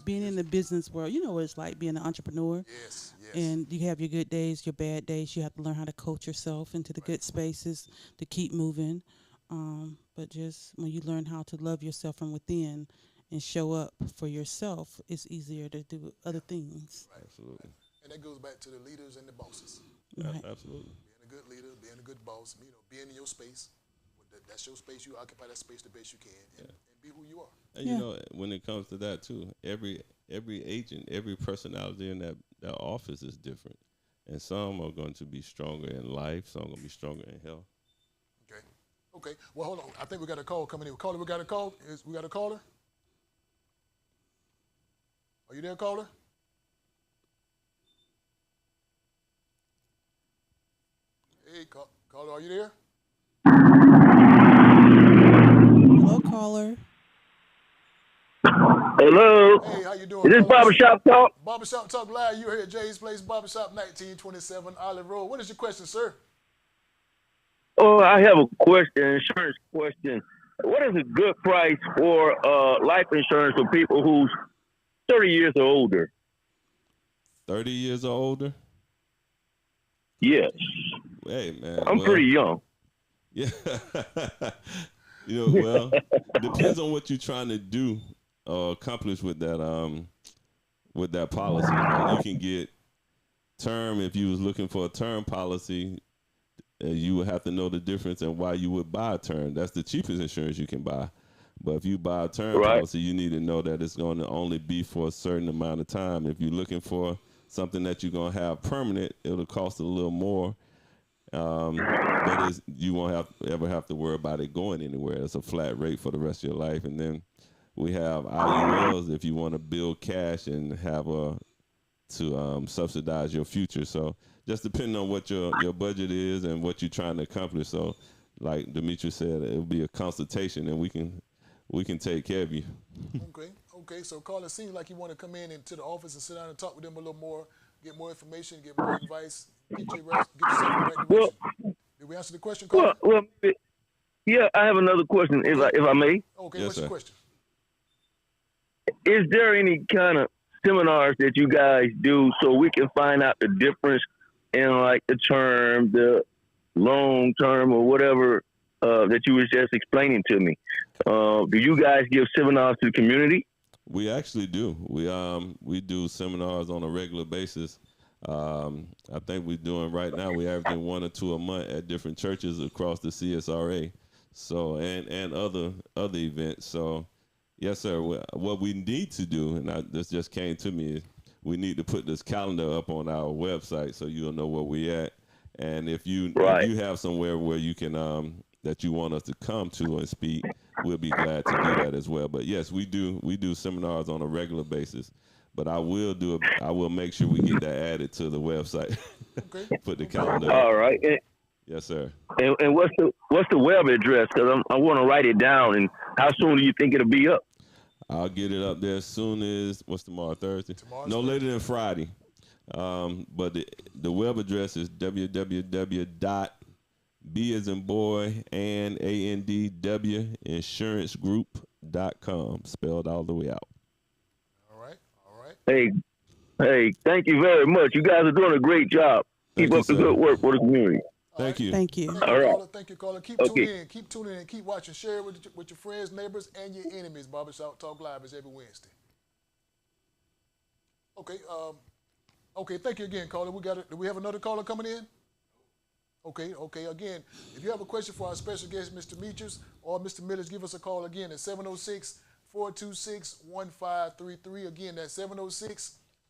Being in the business world, you know what it's like being an entrepreneur. Yes. And you have your good days, your bad days. You have to learn how to coach yourself into the good spaces to keep moving. But just when you learn how to love yourself from within and show up for yourself, it's easier to do other things. Right. Absolutely. And that goes back to the leaders and the bosses. Right. Absolutely. Being a good leader, being a good boss, being in your space. That's your space. You occupy that space the best you can, and be who you are. And you know, when it comes to that too, every agent, every personality in that office is different, and some are going to be stronger in life, some are going to be stronger in health. Okay. Well, hold on. I think we got a call coming in. Caller, we got a call. We got a caller. Are you there, caller? Hey, caller, are you there? Hello, caller. Hello. Hey, how you doing? Is this Barbershop Talk? Barbershop Talk Live. You're here at Jay's Place, Barbershop, 1927 Olive Road. What is your question, sir? Oh, I have a question, insurance question. What is a good price for life insurance for people who's 30 years or older? 30 years or older? Yes. Hey, man. I'm pretty young. Yeah. Well, depends on what you're trying to do or accomplish with that policy. Like you can get term if you was looking for a term policy. You would have to know the difference and why you would buy a term. That's the cheapest insurance you can buy. But if you buy a term policy, you need to know that it's going to only be for a certain amount of time. If you're looking for something that you're going to have permanent, it'll cost a little more. But you won't ever have to worry about it going anywhere. It's a flat rate for the rest of your life. And then we have IULs if you want to build cash and have to subsidize your future. So just depending on what your budget is and what you're trying to accomplish. So like Demetras said, it'll be a consultation and we can take care of you. Okay. So caller, seems like you want to come in into the office and sit down and talk with them a little more, get more information, get more advice, get yourself in the right direction. Did we answer the question, caller? Well, yeah, I have another question, if I may. Okay, yes, what's sir. your question? Is there any kind of seminars that you guys do so we can find out the difference in like the term, the long term, or whatever that you was just explaining to me? Do you guys give seminars to the community? We actually do. We do seminars on a regular basis. I think we're doing right now. We're averaging 1 or 2 a month at different churches across the CSRA. So and other events. So yes, sir. What we need to do, and this just came to me, is we need to put this calendar up on our website so you'll know where we at. And if you have somewhere where you can that you want us to come to and speak, we'll be glad to do that as well. But yes, we do seminars on a regular basis. But I will make sure we get that added to the website. Okay. Put the calendar. All right. Yes, sir. And what's the web address? Because I want to write it down. And how soon do you think it'll be up? I'll get it up there as soon as tomorrow, Thursday? No later than Friday. But the web address is www.b as in boy and ANDW insurancegroup.com, spelled all the way out. All right. Hey, thank you very much. You guys are doing a great job. Keep up the good work for the community. Thank you. Thank you. All right. Thank you, caller. Keep tuning in, keep watching, share it with your friends, neighbors, and your enemies. Barbershop Talk Live is every Wednesday. Okay, thank you again, caller. Do we have another caller coming in? Okay. Again, if you have a question for our special guest, Mr. Demetras or Mr. Millers, give us a call again at 706-426-1533. Again, that's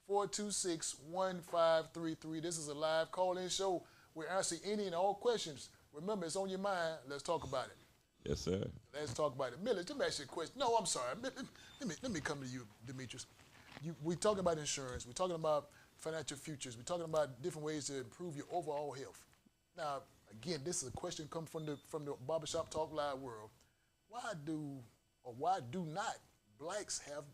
706-426-1533. This is a live call-in show. We answer any and all questions. Remember, it's on your mind. Let's talk about it. Yes, sir. Let's talk about it. Millie, let me ask you a question. No, I'm sorry. Let me come to you, Demetras. We talking about insurance. We're talking about financial futures. We're talking about different ways to improve your overall health. Now, again, this is a question come from the Barbershop Talk Live world. Why do not blacks have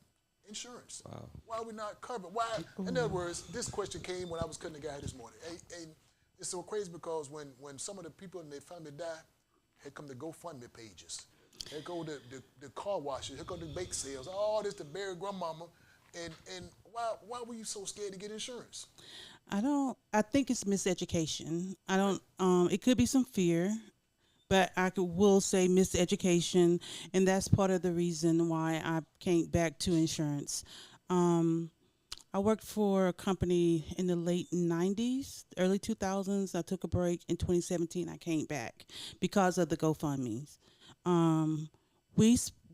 insurance? Wow. Why are we not covered? Why? In other words, this question came when I was cutting the guy hair this morning. And it's so crazy because when some of the people in their family die, here come the GoFundMe pages. Here go the car washes. Here go the bake sales. All this to bury grandmama. And why were you so scared to get insurance? I think it's miseducation. I don't, it could be some fear, but will say miseducation. And that's part of the reason why I came back to insurance. I worked for a company in the late 90s, early 2000s. I took a break. In 2017, I came back because of the GoFundMes.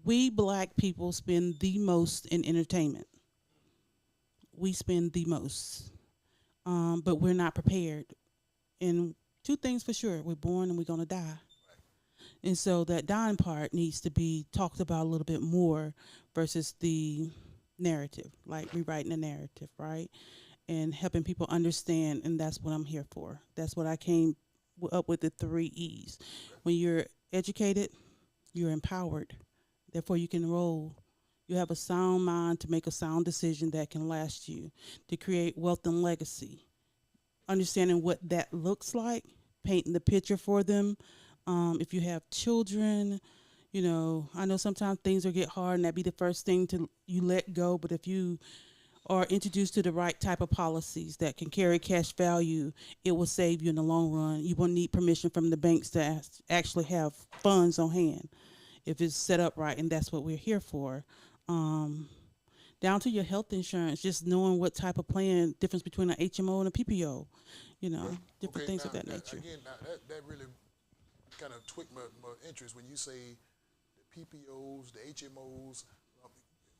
We black people spend the most in entertainment. We spend the most, but we're not prepared. And two things for sure: we're born and we're gonna die. And so that dying part needs to be talked about a little bit more versus the narrative, like rewriting the narrative, right? And helping people understand. And that's what I'm here for. That's what I came up with, the 3 E's. When you're educated, you're empowered. Therefore, you can roll. You have a sound mind to make a sound decision that can last you, to create wealth and legacy. Understanding what that looks like, painting the picture for them. If you have children, I know sometimes things will get hard and that be the first thing to you let go. But if you are introduced to the right type of policies that can carry cash value, it will save you in the long run. You won't need permission from the banks to actually have funds on hand if it's set up right, and that's what we're here for. Down to your health insurance, just knowing what type of plan, difference between an HMO and a PPO, different things of that nature. Again, that really kind of tweaked my interest when you say the PPOs, the HMOs.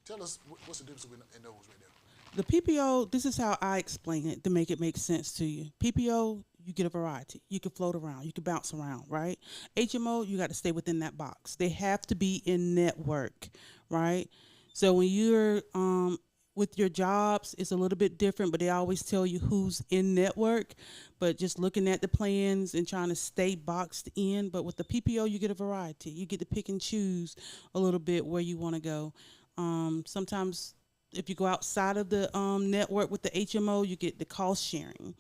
Tell us what's the difference in those right there. The PPO, this is how I explain it to make it make sense to you. PPO, you get a variety. You can float around. You can bounce around, right? HMO, you got to stay within that box. They have to be in network, right? So when you're with your jobs, it's a little bit different, but they always tell you who's in network. But just looking at the plans and trying to stay boxed in. But with the PPO, you get a variety. You get to pick and choose a little bit where you want to go. Sometimes if you go outside of the network with the HMO, you get the cost sharing.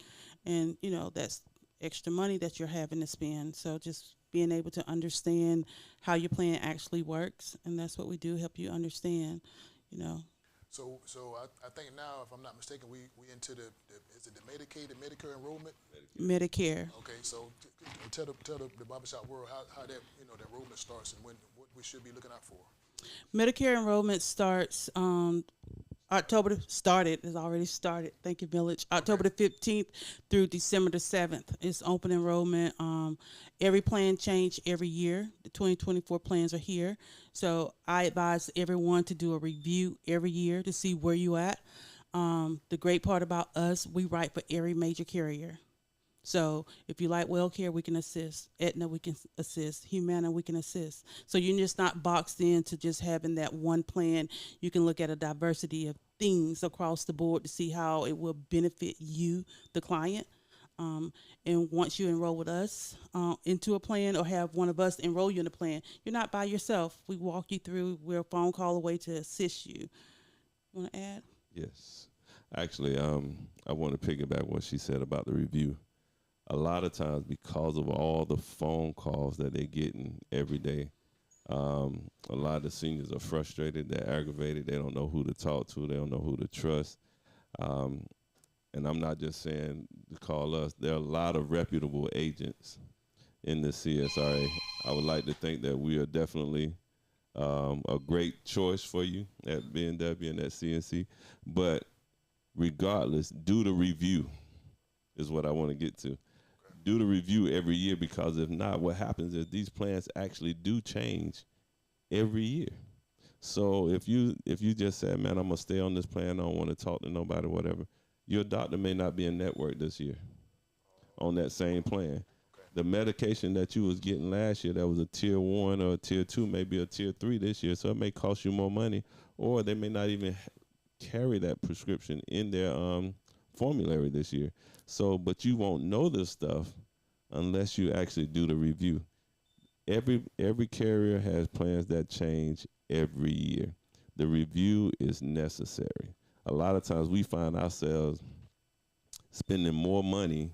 And, that's extra money that you're having to spend. So just being able to understand how your plan actually works. And that's what we do, help you understand, So I think now, if I'm not mistaken, we into the is it the Medicaid, the Medicare enrollment? Medicare. Okay, so tell the barbershop world how that the enrollment starts and what we should be looking out for. Medicare enrollment starts it's already started. Thank you, Village. October the 15th through December the 7th. It's open enrollment. Every plan change every year. The 2024 plans are here. So I advise everyone to do a review every year to see where you at. The great part about us, we write for every major carrier. So if you like WellCare, we can assist. Aetna, we can assist. Humana, we can assist. So you're just not boxed into just having that one plan. You can look at a diversity of things across the board to see how it will benefit you, the client. And once you enroll with us into a plan or have one of us enroll you in a plan, you're not by yourself. We walk you through. We're a phone call away to assist you. Want to add? Yes. Actually, I want to piggyback what she said about the review. A lot of times, because of all the phone calls that they're getting every day, a lot of the seniors are frustrated. They're aggravated. They don't know who to talk to. They don't know who to trust. And I'm not just saying to call us. There are a lot of reputable agents in the CSRA. I would like to think that we are definitely a great choice for you at BNW and at CNC. But regardless, do the review is what I want to get to. Do the review every year, because if not, what happens is these plans actually do change every year. So if you just said, man, I'm going to stay on this plan, I don't want to talk to nobody, whatever, your doctor may not be in network this year on that same plan. the medication that you was getting last year that was a tier 1 or a tier 2, maybe a tier 3 this year. So it may cost you more money, or they may not even carry that prescription in their formulary this year. So, but you won't know this stuff unless you actually do the review. Every carrier has plans that change every year. The review is necessary. A lot of times we find ourselves spending more money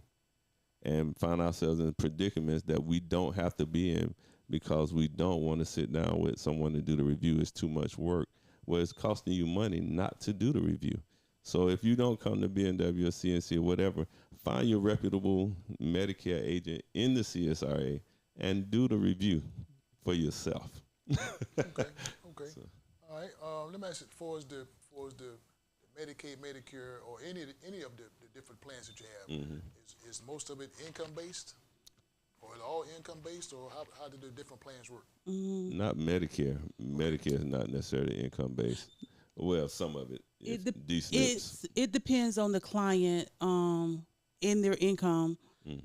and find ourselves in predicaments that we don't have to be in because we don't want to sit down with someone to do the review. It's too much work. Well, it's costing you money not to do the review. So if you don't come to BMW or CNC or whatever, find your reputable Medicare agent in the CSRA and do the review for yourself. Okay. So. All right. Let me ask you, as the Medicaid, Medicare, or any of the different plans that you have, is most of it income based, or is it all income based, or how do the different plans work? Not Medicare. Medicare is not necessarily income based. Well, some of it. It depends on the client in their income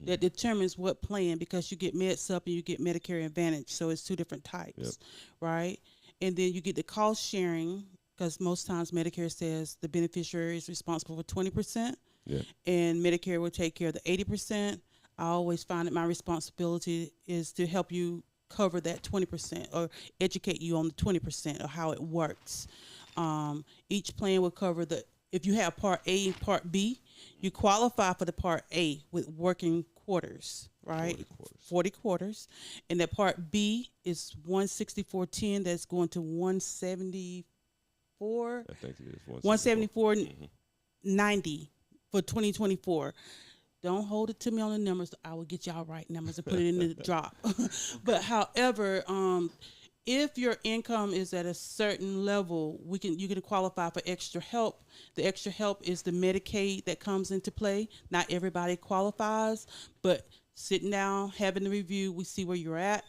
that determines what plan, because you get MedSup and you get Medicare Advantage, so it's two different types, right? And then you get the cost sharing, because most times Medicare says the beneficiary is responsible for 20%, and Medicare will take care of the 80%. I always find that my responsibility is to help you cover that 20% or educate you on the 20% of how it works. Each plan will cover if you have Part A and Part B, you qualify for the Part A with working quarters, right? 40 quarters. And that Part B is 164.10, that's going to 174. I think it is 174.90 for 2024. Don't hold it to me on the numbers. I will get y'all right numbers and put it in the drop. But however, if your income is at a certain level, you can qualify for extra help. The extra help is the Medicaid that comes into play. Not everybody qualifies, but sitting down, having the review, we see where you're at.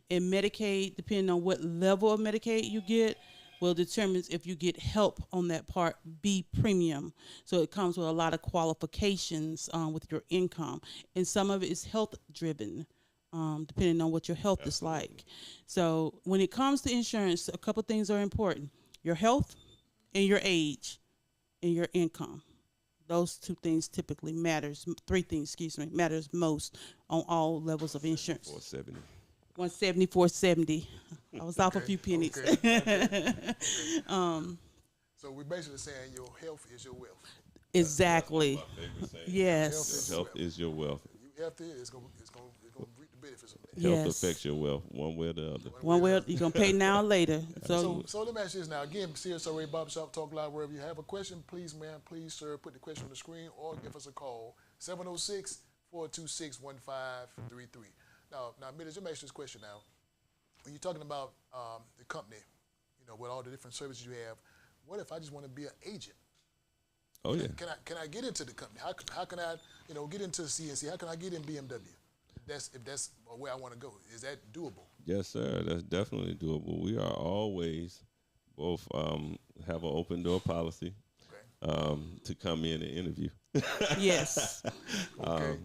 And Medicaid, depending on what level of Medicaid you get, will determine if you get help on that Part B premium. So it comes with a lot of qualifications with your income. And some of it is health driven, depending on what your health is like. So when it comes to insurance, a couple things are important: your health and your age and your income. Those two things typically matters. 3 things, matters most on all levels of insurance. 174.70. I was off a few pennies. So we're basically saying your health is your wealth. Exactly. Yes. Health is your wealth. You healthy, it's gonna reap the benefits of that. Health affects your wealth one way or the other. One way you're gonna pay now or later. So let me ask you this now. Again, CSRA Barbershop Talk Live. Wherever you have a question, please, ma'am, please, sir, put the question on the screen or give us a call 706-426-1533. Now, Millie, let me ask you this question now. When you're talking about the company, with all the different services you have, what if I just want to be an agent? Oh yeah. Can I get into the company? How can I get into CNC? How can I get in BMW? If that's where I want to go, is that doable? Yes, sir. That's definitely doable. We are always both have an open door policy to come in and interview. Yes. Okay.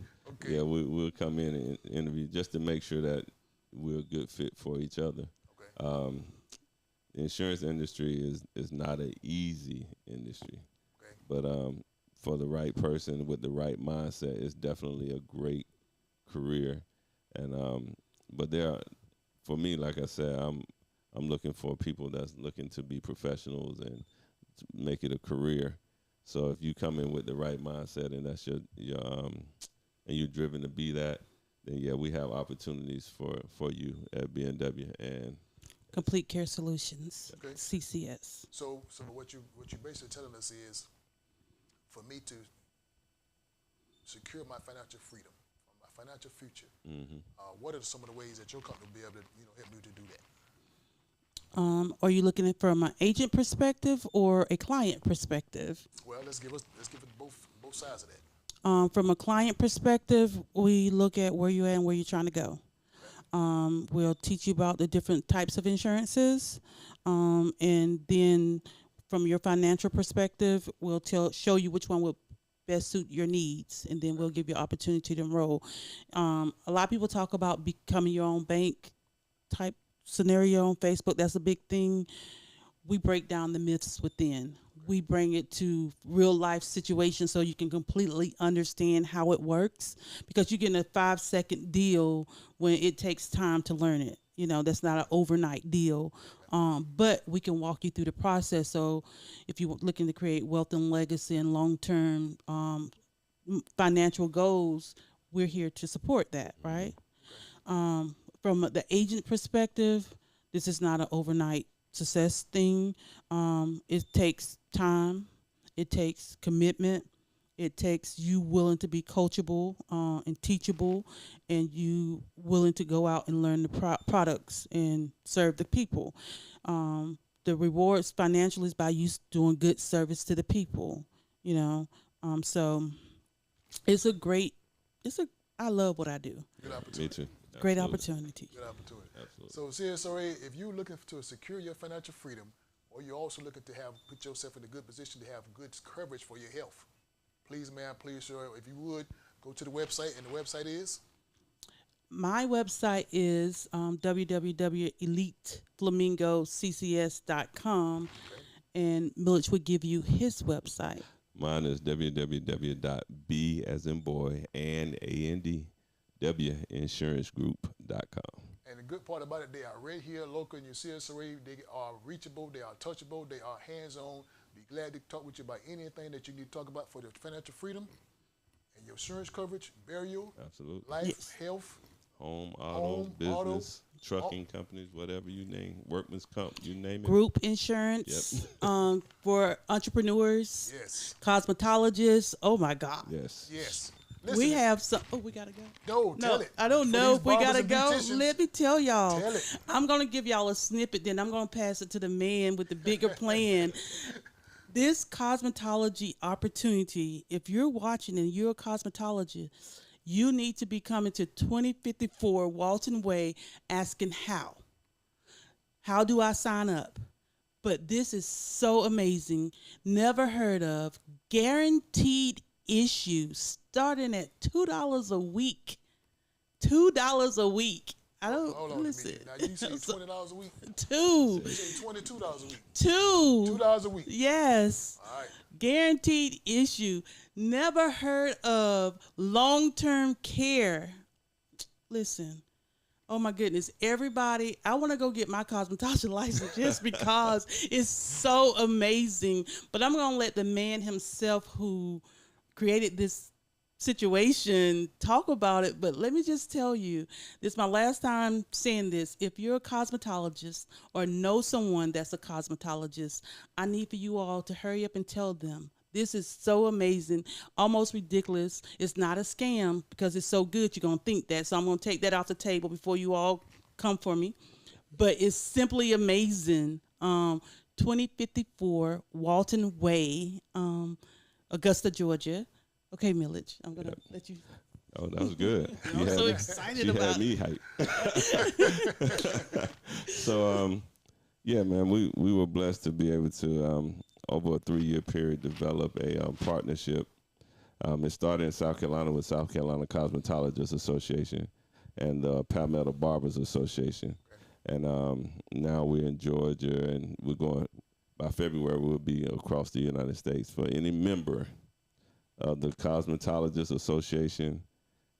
Yeah, we'll come in and interview just to make sure that we're a good fit for each other. Okay. The insurance industry is not an easy industry, but for the right person with the right mindset, it's definitely a great career. And but for me, like I said, I'm looking for people that's looking to be professionals and to make it a career. So if you come in with the right mindset and that's your and you're driven to be that, then yeah, we have opportunities for you at BMW and Complete Care Solutions, CCS. So what you basically telling us is, for me to secure my financial freedom, my financial future, what are some of the ways that your company will be able to help me to do that? Are you looking at from an agent perspective or a client perspective? Well, let's give it both sides of that. From a client perspective, we look at where you're at and where you're trying to go. We'll teach you about the different types of insurances, and then from your financial perspective, we'll show you which one will best suit your needs, and then we'll give you opportunity to enroll. A lot of people talk about becoming your own bank type scenario on Facebook. That's a big thing. We break down the myths within. We bring it to real life situations so you can completely understand how it works, because you're getting a 5-second deal when it takes time to learn it. That's not an overnight deal. But we can walk you through the process. So if you're looking to create wealth and legacy and long-term financial goals, we're here to support that, right? From the agent perspective, this is not an overnight success thing. It takes time. It takes commitment. It takes you willing to be coachable and teachable, and you willing to go out and learn the products and serve the people. The rewards financially is by you doing good service to the people, so I love what I do. Good opportunity. Me too. Great Absolutely. opportunity. Good opportunity. Absolutely. So CSRA, if you're looking to secure your financial freedom, or you're also looking to put yourself in a good position to have good coverage for your health, please, ma'am, please, sir, if you would, go to the website, and the website is? My website is www.eliteflamingoccs.com, and Millich would give you his website. Mine is www.b as in boy and A-N-D, winsurancegroup.com. And the good part about it, they are right here, local in your CSRA. They are reachable, they are touchable, they are hands-on. Be glad to talk with you about anything that you need to talk about for the financial freedom and your insurance coverage, burial, Absolutely. life, Yes. health. Home, Home, business, auto, trucking companies, whatever you name, workman's comp, you name it. Group insurance for entrepreneurs, Yes, cosmetologists. Oh my God. Yes. yes. We Listen, have some. Oh, we gotta go. No, tell it. I don't For know these if we barbers gotta and go. beauticians, Let me tell y'all. tell it. I'm gonna give y'all a snippet, then I'm gonna pass it to the man with the bigger plan. This cosmetology opportunity, if you're watching and you're a cosmetologist, you need to be coming to 2054 Walton Way asking how. How do I sign up? But this is so amazing. Never heard of. Guaranteed issue starting at $2 a week. $2 a week. I don't Hold on listen. a minute. Now, you say $20 a week? Two. You say $22 a week? Two. $2 a week? Yes. All right. Guaranteed issue. Never heard of long-term care. Listen. Oh my goodness. Everybody, I want to go get my cosmetology license just because it's so amazing. But I'm going to let the man himself who created this situation talk about it. But let me just tell you, this is my last time saying this. If you're a cosmetologist or know someone that's a cosmetologist, I need for you all to hurry up and tell them. This is so amazing, almost ridiculous. It's not a scam because it's so good. You're going to think that. So I'm going to take that off the table before you all come for me. But it's simply amazing. 2054 Walton Way, Augusta, Georgia. Okay, Millich, I'm going to let you. Oh, that was good. I'm so excited about it. Had me hyped. So, yeah, man, we were blessed to be able to, over a 3-year period, develop a partnership. It started in South Carolina with South Carolina Cosmetologists Association and the Palmetto Barbers Association. And now we're in Georgia, and we're going, by February, we'll be across the United States. For any member of the Cosmetologists Association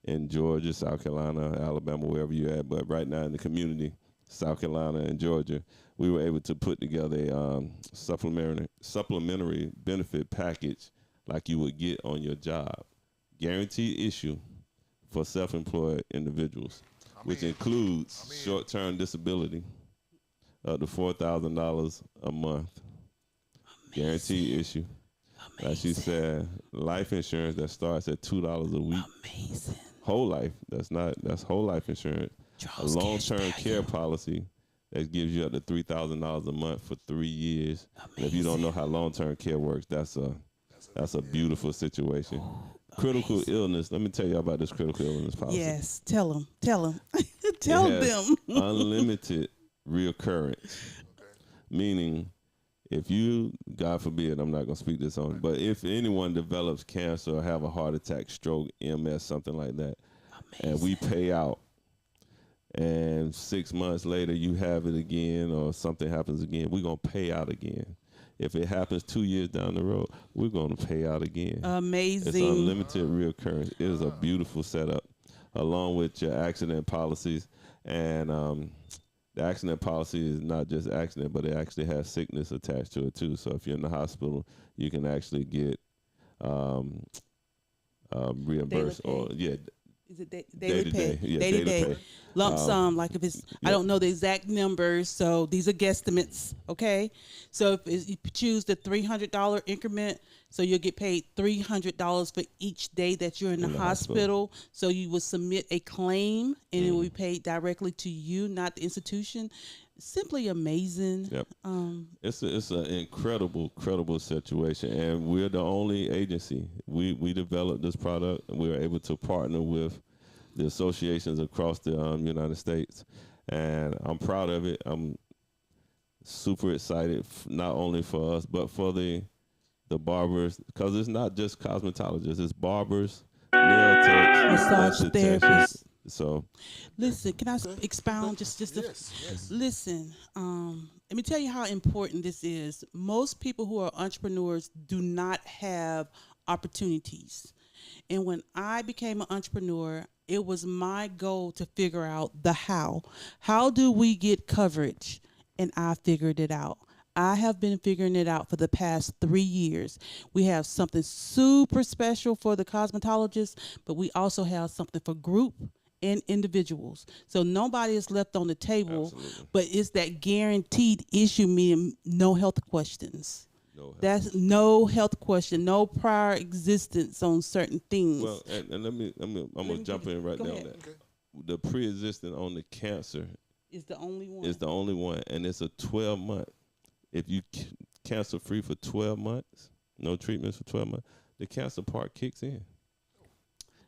in Georgia, South Carolina, Alabama, wherever you're at, but right now in the community, South Carolina and Georgia, we were able to put together a supplementary benefit package like you would get on your job. Guaranteed issue for self-employed individuals, which includes short-term disability up to $4,000 a month. Guaranteed issue. Like she said, life insurance that starts at $2 a week. Amazing. Whole life. That's whole life insurance. A long-term care policy that gives you up to $3,000 a month for 3 years. And if you don't know how long-term care works, that's a beautiful situation. Critical illness. Let me tell you about this critical illness policy. Yes, tell them. Tell them. Unlimited reoccurrence, meaning if you, God forbid, I'm not gonna speak this on, but if anyone develops cancer or have a heart attack, stroke, MS, something like that, and we pay out, and 6 months later you have it again or something happens again, we're gonna pay out again. If it happens 2 years down the road, we're gonna pay out again. Amazing. It's unlimited reoccurrence. It is a beautiful setup, along with your accident policies. And the accident policy is not just accident, but it actually has sickness attached to it too. So if you're in the hospital, you can actually get reimbursed. Or Is it daily pay? Yeah, daily pay. pay. Lump sum, like if it's, I don't know the exact numbers, so these are guesstimates, okay? So if you choose the $300 increment, so you'll get paid $300 for each day that you're in the hospital. So you will submit a claim, and it will be paid directly to you, not the institution. Simply amazing. Yep. It's an incredible situation, and we're the only agency. We developed this product, and we were able to partner with the associations across the United States, and I'm proud of it. I'm super excited, not only for us, but for the barbers, because it's not just cosmetologists, it's barbers, nail techs, massage therapists. So, listen, can I expound just Yes. listen? Let me tell you how important this is. Most people who are entrepreneurs do not have opportunities. And when I became an entrepreneur, it was my goal to figure out the how. How do we get coverage? And I figured it out. I have been figuring it out for the past 3 years. We have something super special for the cosmetologists, but we also have something for group and individuals. So nobody is left on the table. Absolutely. But it's that guaranteed issue, meaning no health questions. That's no health question, no prior existence on certain things. Well, and I'm gonna jump in right there on that. Okay. The pre-existing on the cancer is the only one. Is the only one, and it's a 12-month. If you cancer free for 12 months, no treatments for 12 months, the cancer part kicks in.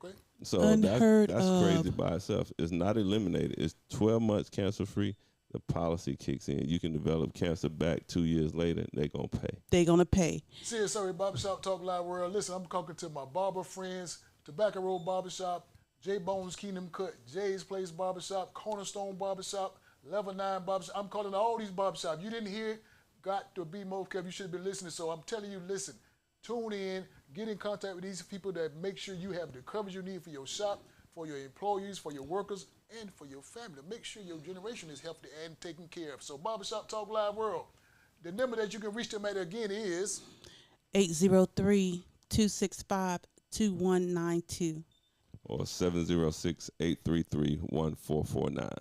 Okay. So that's crazy by itself. It's not eliminated. It's 12 months cancer free. The policy kicks in. You can develop cancer back 2 years later. They're going to pay. They're going to pay. Serious Sorry Barbershop Talk Live World. Listen, I'm talking to my barber friends, Tobacco Road Barbershop, J Bones Kingdom Cut, Jay's Place Barbershop, Cornerstone Barbershop, Level 9 Barbershop. I'm calling all these barbershops. You didn't hear it, got to be more careful. You should have been listening. So I'm telling you, listen, tune in, get in contact with these people that make sure you have the coverage you need for your shop, for your employees, for your workers, and for your family. Make sure your generation is healthy and taken care of. So Barbershop Talk Live World, the number that you can reach them at again is 803-265-2192 or 706-833-1449.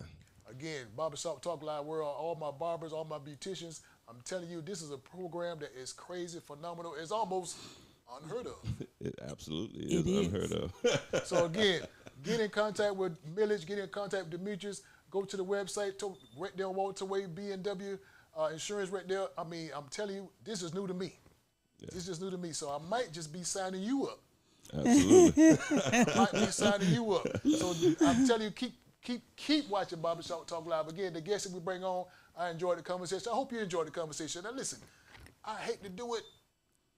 Again, Barbershop Talk Live World, all my barbers, all my beauticians, I'm telling you, this is a program that is crazy, phenomenal. It's almost unheard of. It absolutely is unheard of. So again, get in contact with Millage, get in contact with Demetras, go to the website, right there on Walter Way, B&W Insurance right there. I mean, I'm telling you, this is new to me. Yeah. This is new to me, so I might just be signing you up. Absolutely. I might be signing you up. So I'm telling you, keep watching Barbershop Talk Live. Again, the guests that we bring on, I enjoyed the conversation. I hope you enjoyed the conversation. Now listen, I hate to do it,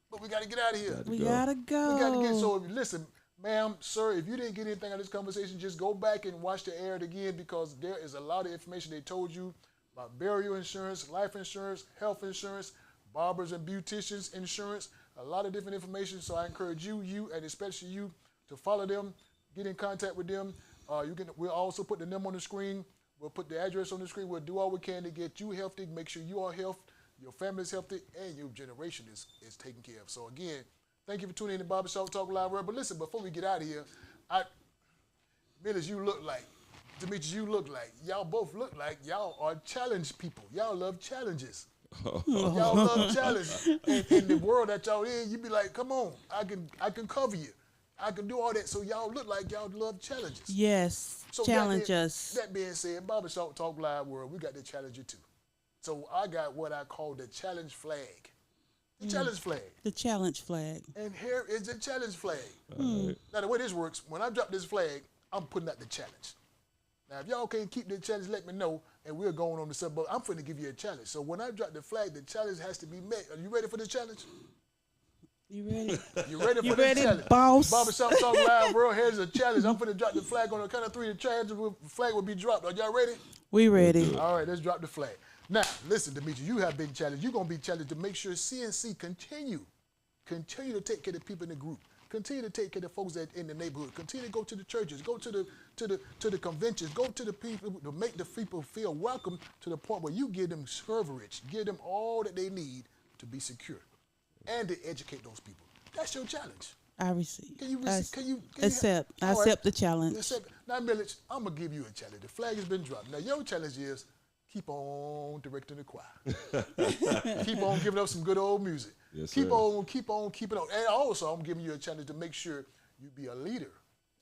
but we got to get out of here. We gotta go. We got to get, so listen, ma'am, sir, if you didn't get anything out of this conversation, just go back and watch the air again, because there is a lot of information they told you about burial insurance, life insurance, health insurance, barbers and beauticians insurance, a lot of different information. So I encourage you, and especially you, to follow them, get in contact with them. We'll also put the number on the screen. We'll put the address on the screen. We'll do all we can to get you healthy, make sure you are healthy, your family is healthy, and your generation is taken care of. So again, thank you for tuning in to Barbershop Talk Live World. But listen, before we get out of here, Millis, you look like, Demetras, you look like, y'all both look like y'all are challenge people. Y'all love challenges. Y'all love challenges. And in the world that y'all in, you be like, come on, I can cover you. I can do all that. So y'all look like y'all love challenges. Yes, so challenge us. That being said, Barbershop Talk Live World, we got to challenge you too. So I got what I call the challenge flag. The challenge flag. The challenge flag. And here is the challenge flag. Now the way this works, when I drop this flag, I'm putting out the challenge. Now, if y'all can't keep the challenge, let me know, and we'll go on the sub. But I'm finna give you a challenge. So when I drop the flag, the challenge has to be met. Are you ready for the challenge? You ready? You ready for You the ready, challenge? boss? Barbershop Talk Live World, here's a challenge. I'm finna drop the flag on the count of three. The flag will be dropped. Are y'all ready? We ready. All right, let's drop the flag. Now, listen, Demetras, you have been challenged. You're gonna be challenged to make sure CNC continue to take care of the people in the group. Continue to take care of the folks that in the neighborhood. Continue to go to the churches, go to the conventions, go to the people to make the people feel welcome to the point where you give them coverage, give them all that they need to be secure, and to educate those people. That's your challenge. I receive. Can you accept? I all right. accept the challenge. Now, Millich, I'm gonna give you a challenge. The flag has been dropped. Now, your challenge is keep on directing the choir. Keep on giving up some good old music. Yes, keep sir. on keeping on. And also, I'm giving you a challenge to make sure you be a leader,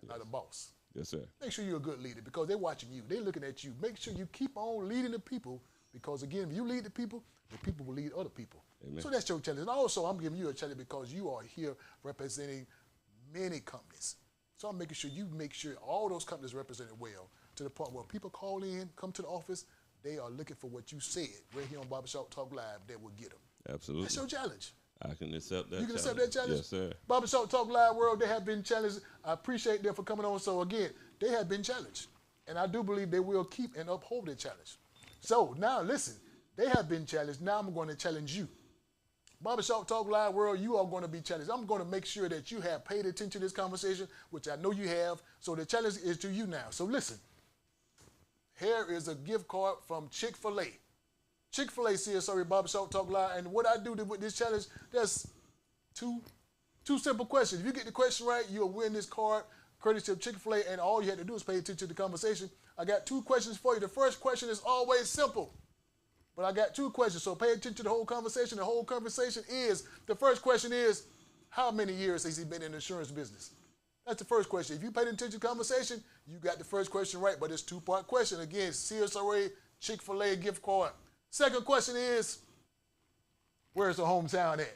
not a boss. Yes, sir. Make sure you're a good leader because they're watching you. They're looking at you. Make sure you keep on leading the people because, again, if you lead the people will lead other people. Amen. So that's your challenge. And also, I'm giving you a challenge because you are here representing many companies. So I'm making sure you make sure all those companies are represented well to the point where people call in, come to the office, they are looking for what you said right here on Barbershop Talk Live that will get them. Absolutely. That's your challenge. I can accept that. You can accept that challenge? Yes, sir. Barbershop Talk Live World, they have been challenged. I appreciate them for coming on. So again, they have been challenged. And I do believe they will keep and uphold their challenge. So now listen, they have been challenged. Now I'm going to challenge you. Barbershop Talk Live World, you are going to be challenged. I'm going to make sure that you have paid attention to this conversation, which I know you have. So the challenge is to you now. So listen, here is a gift card from Chick-fil-A. Chick-fil-A CSR Barbershop Talk Live. And what I do with this challenge, there's two simple questions. If you get the question right, you'll win this card, courtesy of Chick-fil-A, and all you have to do is pay attention to the conversation. I got two questions for you. The first question is always simple. But I got two questions, so pay attention to the whole conversation. The whole conversation is, the first question is, how many years has he been in the insurance business? That's the first question. If you paid attention to the conversation, you got the first question right, but it's a two-part question. Again, CSRA, Chick-fil-A gift card. Second question is, where's the hometown at?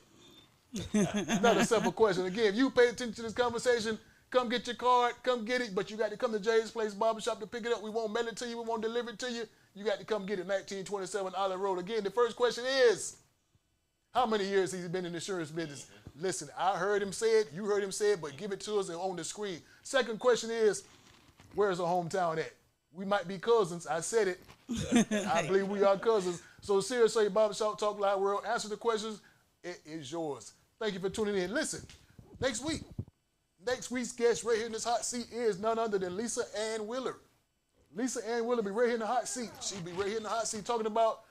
Another simple question. Again, if you pay attention to this conversation, come get your card, come get it, but you got to come to Jay's Place Barbershop to pick it up. We won't mail it to you, we won't deliver it to you. You got to come get it, 1927 Olive Road. Again, the first question is, how many years has he been in the insurance business? Listen, I heard him say it, you heard him say it, but give it to us on the screen. Second question is, where's the hometown at? We might be cousins. I said it. I believe we are cousins. So seriously, Barbershop Talk Live World, answer the questions. It is yours. Thank you for tuning in. Listen, next week's guest right here in this hot seat is none other than Lisa Ann Wheeler. Lisa Ann Wheeler be right here in the hot seat. She'll be right here in the hot seat talking about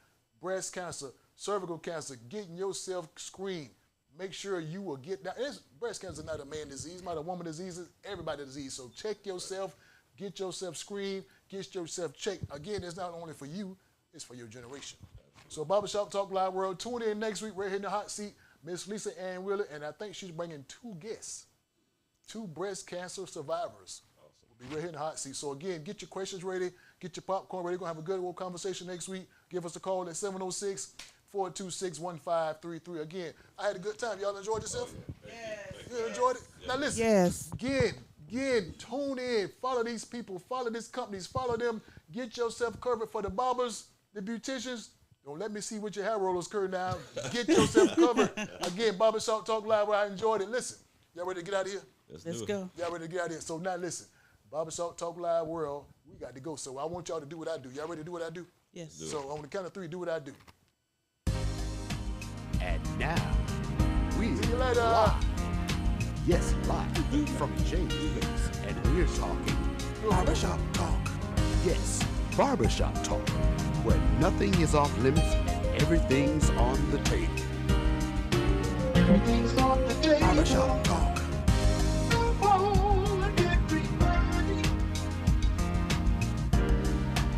breast cancer, cervical cancer, getting yourself screened. Make sure you will get that. Breast cancer is not a man disease, not a woman disease, it's everybody's disease. So check yourself, get yourself screened, get yourself checked. Again, it's not only for you, it's for your generation. So Barbershop Talk Live World, tune in next week right here in the hot seat. Miss Lisa Ann Wheeler, and I think she's bringing two guests, two breast cancer survivors. Be right here in the hot seat. So again, get your questions ready, get your popcorn ready. We're going to have a good old conversation next week. Give us a call at 706-426-1533. Again, I had a good time. Y'all enjoyed yourself? Yes. You enjoyed it? Now listen. Yes. Again, tune in. Follow these people. Follow these companies. Follow them. Get yourself covered for the barbers, the beauticians. Don't let me see what your hair rollers curl now. Get yourself covered. Again, Barbershop Talk Live where I enjoyed it. Listen, y'all ready to get out of here? Let's go. Y'all ready to get out of here? So now listen. Barbershop Talk Live World, we got to go. So I want y'all to do what I do. Y'all ready to do what I do? Yes. So on the count of three, do what I do. And now, we See you later. live. Yes, live from James Place. And we're talking Barbershop Talk. Yes, Barbershop Talk, where nothing is off limits and everything's on the table. Everything's on the table. Barbershop Talk. Come on, everybody.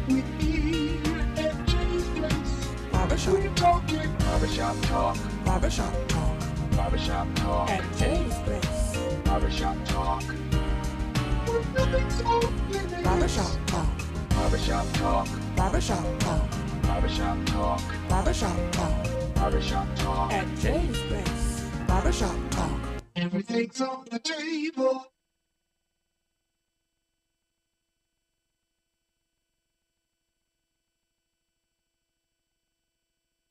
We're here at James Place. Barbershop We're talking barbershop talk. Barbershop Talk. Barbershop talk. At James Place. Barbershop talk. Where nothing's off limits. Barbershop Talk. Barbershop talk. Barbershop Talk. Barbershop talk. Barbershop Talk. Barbershop talk. At James Place. Barbershop Talk. Everything's on the table.